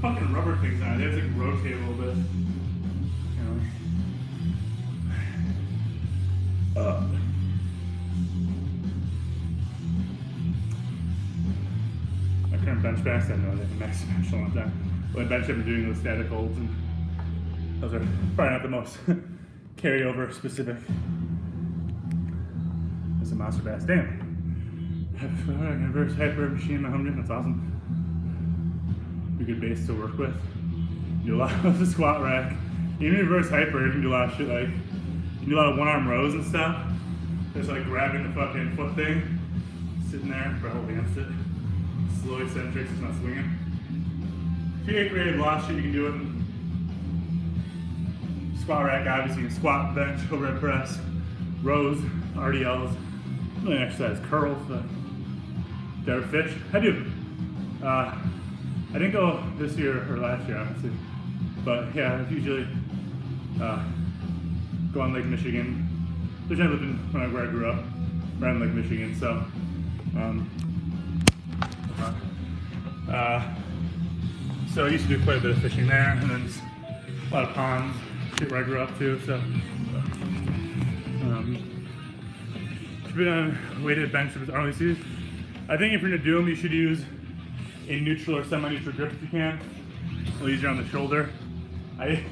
Fucking rubber things on it. They have to like rotate a little bit. You know. My current bench press, I know they've been max bench a long time. But bench, I've been doing those static holds, and those are probably not the most carryover specific. That's a monster bass. Damn. I have an inverse hyper machine in my home gym. That's awesome. A good base to work with. Do a lot of the squat rack. Even reverse hyper, you can do a lot of shit like, you can do a lot of 1-arm rows and stuff. Just like grabbing the fucking foot thing, sitting there, hold against it. Slow eccentrics, it's not swinging. If you get creative, a lot of shit you can do with squat rack, obviously you can squat, bench, overhead press, rows, RDLs, really exercise, curls, dead fish. I didn't go this year or last year, honestly, but yeah, I usually go on Lake Michigan. There's I lived in where I grew up, right on Lake Michigan, so so I used to do quite a bit of fishing there, and then a lot of ponds, shit where I grew up too. So should be on weighted bench with RLCs. I think if you're gonna do them, you should use a neutral or semi-neutral grip if you can. A little easier on the shoulder. A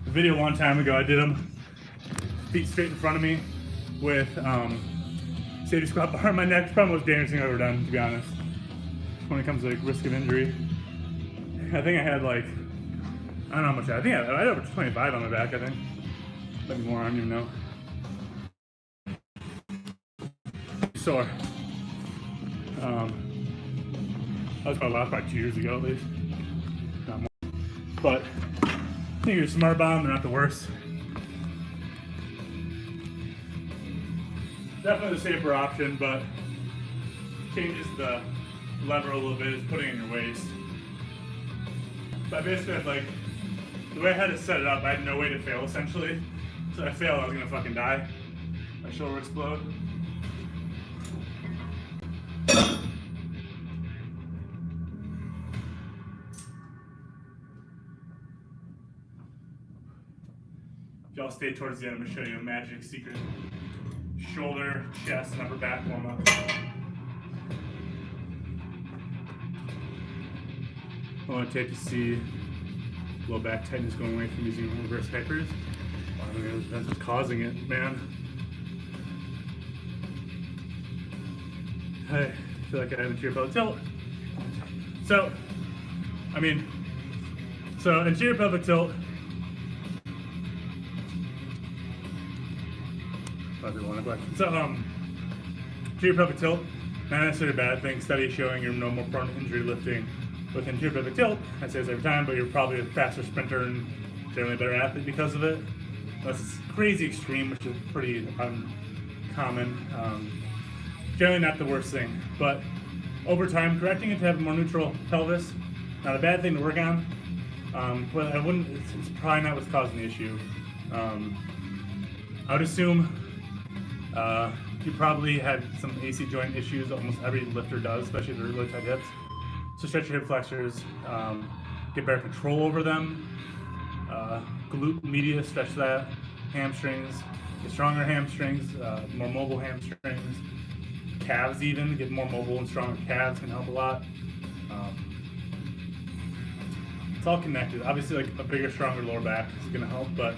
video one time ago, I did them feet straight in front of me with safety squat bar on my neck. It's probably the most dangerous thing I've ever done, to be honest, when it comes to like risk of injury. I think I had like, I don't know how much I think I had over 25 on my back, I think. Maybe more, I don't even know. Sore. That was probably 2 years ago at least. Not more. But I think you're smart bomb, they're not the worst. Definitely the safer option, but changes the lever a little bit, is putting it in your waist. But I basically had like, the way I had to set it up, I had no way to fail essentially. So if I failed, I was gonna fucking die. My shoulder would explode. If y'all stay towards the end, I'm gonna show you a magic secret shoulder, chest, and upper back warm up. What would it take to see low back tightness going away from using reverse hypers? I mean, that's what's causing it, man. I feel like I have anterior pelvic tilt. So, I mean, anterior pelvic tilt. So, anterior pelvic tilt, not necessarily a bad thing. Studies showing you're no more prone to injury lifting with anterior pelvic tilt. I say this every time, but you're probably a faster sprinter and generally a better athlete because of it. Unless it's crazy extreme, which is pretty uncommon. Generally not the worst thing, but over time, correcting it to have a more neutral pelvis, not a bad thing to work on. But I wouldn't. It's probably not what's causing the issue. I would assume you probably had some AC joint issues. Almost every lifter does, especially if they're really tight hips. So stretch your hip flexors, get better control over them. Glute media, stretch that. Hamstrings, get stronger hamstrings, more mobile hamstrings. Calves even, get more mobile and stronger calves can help a lot. It's all connected. Obviously, like a bigger, stronger lower back is going to help, but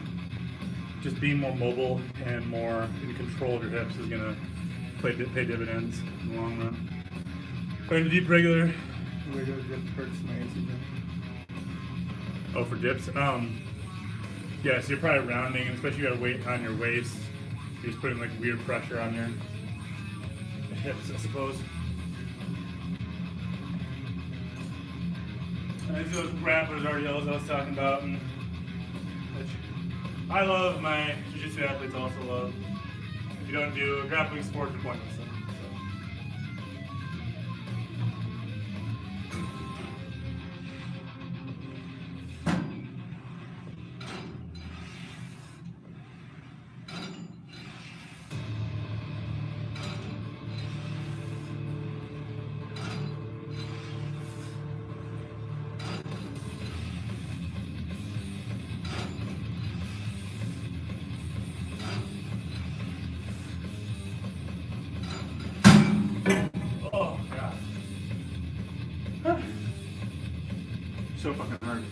just being more mobile and more in control of your hips is going to pay dividends in the long run. Going to deep regular. Where do I purchase my AC joint? Oh, for dips? Yeah, so you're probably rounding, especially you got weight on your waist. You're just putting like weird pressure on your hips, I suppose. And these are those grapplers, RDLs I was talking about, and which I love, my jiu-jitsu athletes also love. If you don't do a grappling sport, you're pointless. So fucking hard.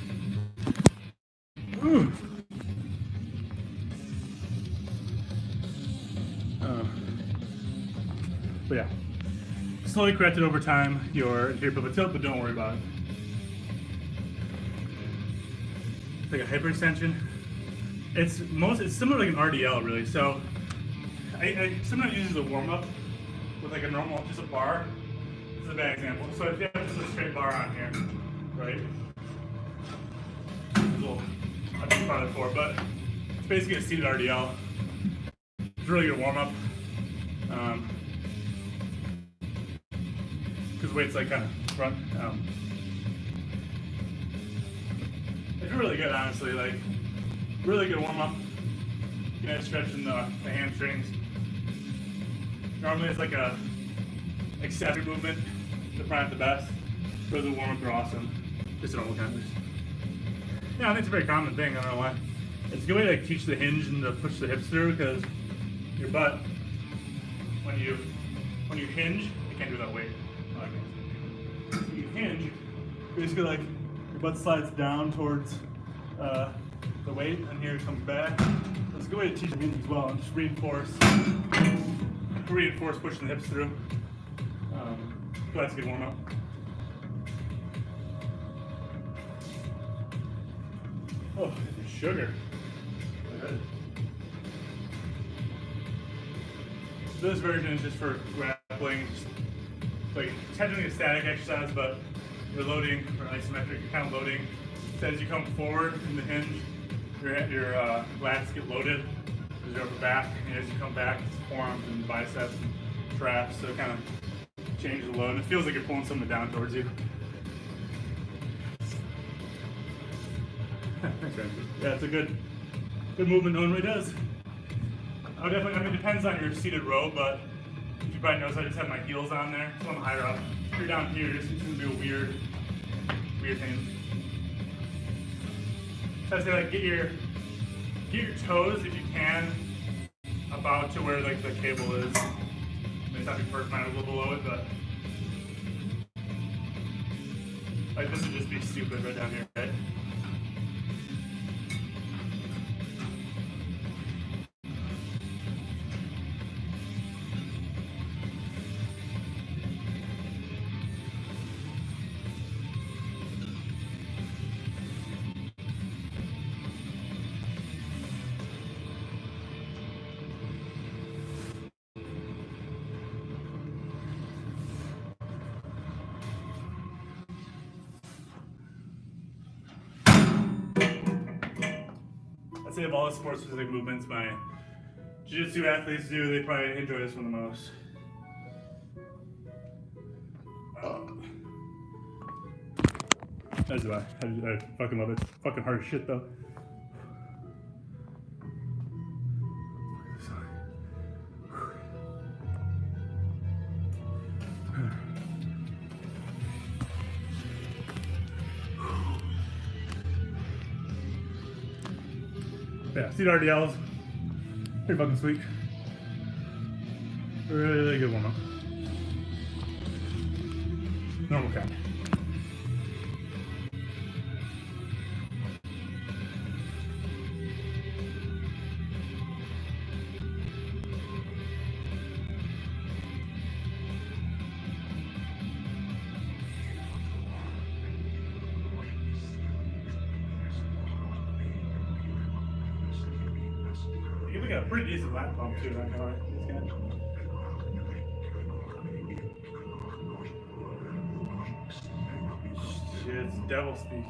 But yeah, slowly correct it over time, your anterior pelvic tilt, but don't worry about it. Like a hyperextension, it's similar to like an RDL really. So I sometimes use as a warm up with like a normal, just a bar. This is a bad example. So if you have just a straight bar on here, right? I've been about it before, but it's basically a seated RDL. It's really good warm up. Because weight's like kind of front. It's really good, honestly. Like, really good warm up. You know, stretching the hamstrings. Normally it's like a accessory movement. They're probably not the best. But the warm up are awesome. Just normal counters. Yeah, I think it's a very common thing, I don't know why. It's a good way to like, teach the hinge and to push the hips through, because your butt, when you hinge, you can't do that weight. When you hinge, basically like your butt slides down towards the weight, and here it comes back. So it's a good way to teach the hinge as well, and just reinforce pushing the hips through. So that's a good warm up. Oh, sugar. So this version is just for grappling, just like technically a static exercise, but you're loading, or isometric, you're kind of loading. So as you come forward in the hinge, your lats get loaded as your upper back, and as you come back, it's forearms and biceps and traps, so it kind of changes the load, and it feels like you're pulling something down towards you. Thanks, Randy. Yeah, it's a good movement no one really does. I mean, it depends on your seated row, but if you probably notice, I just have my heels on there, so I'm higher up. If you're down here, it's gonna be a weird thing. So I say, like, get your toes, if you can, about to where like the cable is. I mean, it's not be perfect, mine a little below it, but Like, this would just be stupid right down here, right? I'd say of all the sports specific movements my jiu-jitsu athletes do, they probably enjoy this one the most. As do I. I fucking love it. It's fucking hard as shit though. Yeah, seat RDLs. Pretty fucking sweet. Really good warm up. Normal count. We got a pretty decent lat pump too, not gonna lie. Shit, it's devil speak.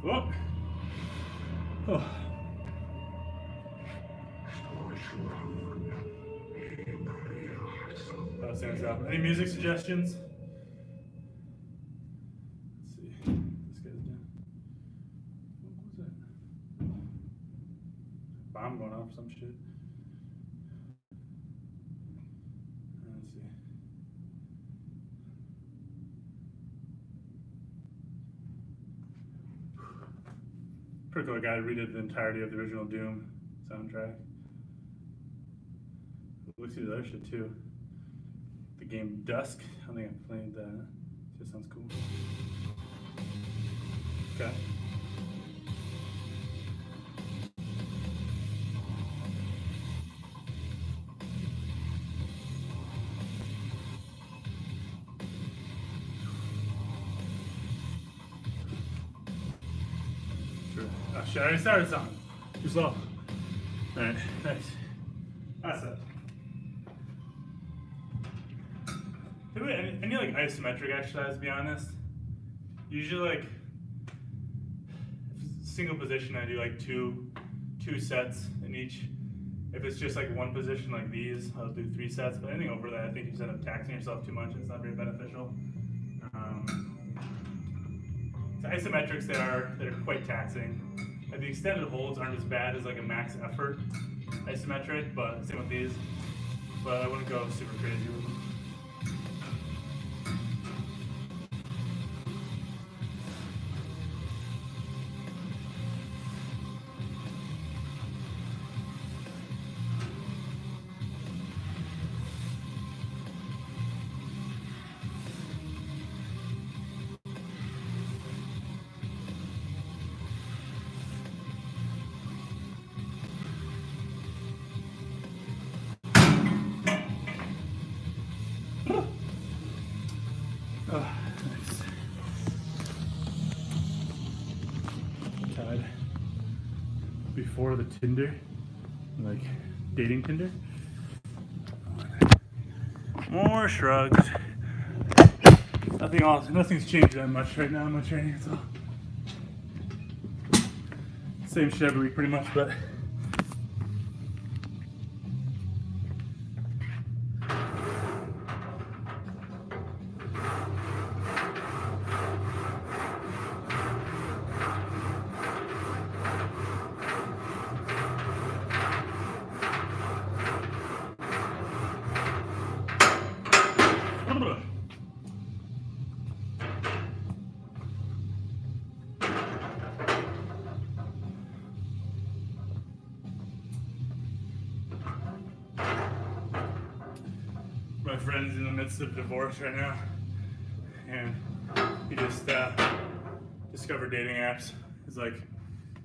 Look. Oh. That sounds out. Any music suggestions? Let's see. This guy's down. What was that? Bomb going off, some shit. Let's see. Pretty cool guy redid the entirety of the original Doom soundtrack. Looks at the other shit too. The game Dusk. I think I played that. Just sounds cool. Okay. Oh shit, I already started something. Too slow. Alright, nice. That's it. Any like isometric exercise, to be honest? Usually like single position I do like two sets in each. If it's just like one position like these, I'll do 3 sets, but anything over that I think you just end up taxing yourself too much. It's not very beneficial. So isometrics they're quite taxing. Like the extended holds aren't as bad as like a max effort isometric, but same with these. But I wouldn't go super crazy with them. Oh, nice. Tied before the Tinder, like dating Tinder. More shrugs. Nothing else. Nothing's changed that much right now in my training. So same shit every week, pretty much, but. My friend's in the midst of divorce right now, and He just discovered dating apps.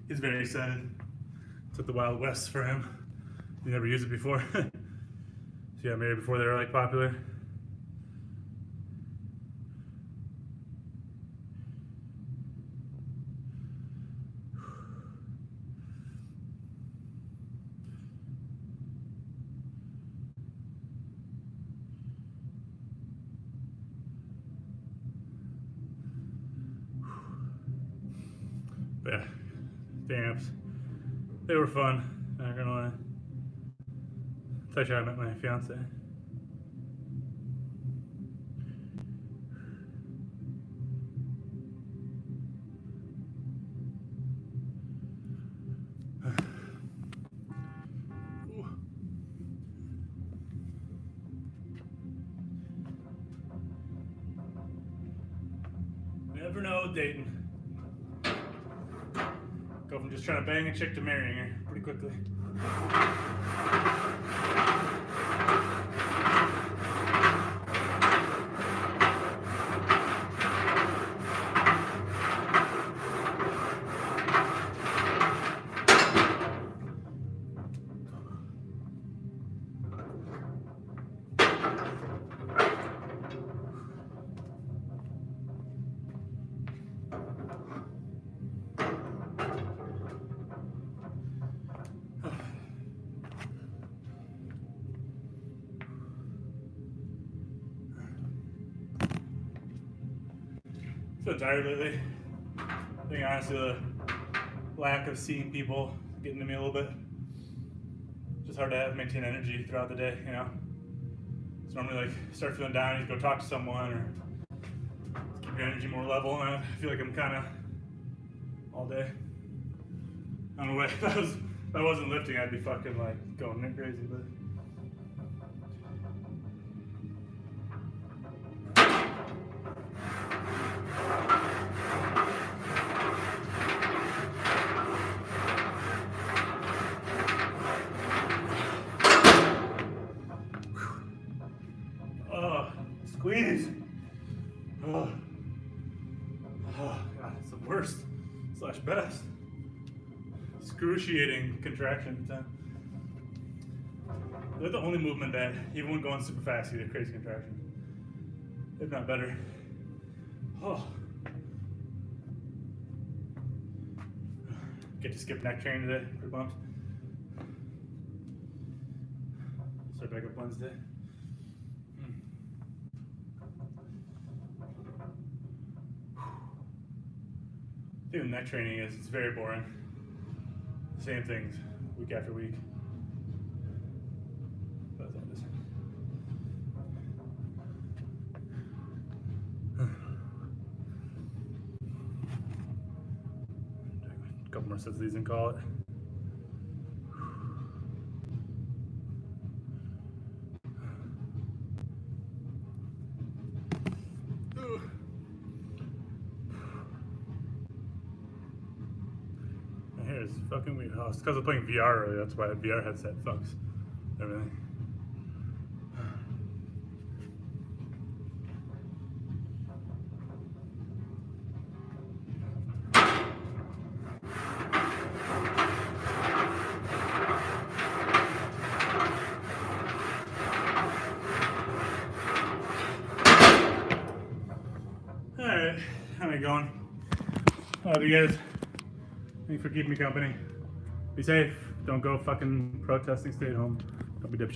He's very excited. It's like the Wild West for him. He never used it before. So he got married before they were like popular. But yeah, dating apps. They were fun, not gonna lie. It's actually how I met my fiance. Never know with dating. Go from just trying to bang a chick to marrying her pretty quickly. So tired lately. I think honestly the lack of seeing people getting to me a little bit. Just hard to maintain energy throughout the day, you know. So normally like start feeling down, you go talk to someone or keep your energy more level, and I feel like I'm kinda all day. I don't know, if I wasn't lifting, I'd be fucking like going crazy, but squeeze. Oh, God, it's the worst / best. Excruciating contraction time. They're the only movement that, even when going super fast, you get a crazy contraction. If not better. Oh. Get to skip neck training today. Pretty pumped. Start back up Wednesday. The thing with neck training is it's very boring. Same things week after week. That's all it is. A couple more sets of these and call it. It's fucking weird. Oh, it's because I'm playing VR earlier. That's why a VR headset fucks everything. Alright, how are we going? Love you guys. Thanks for keeping me company. Be safe. Don't go fucking protesting. Stay at home. Don't be dipshit.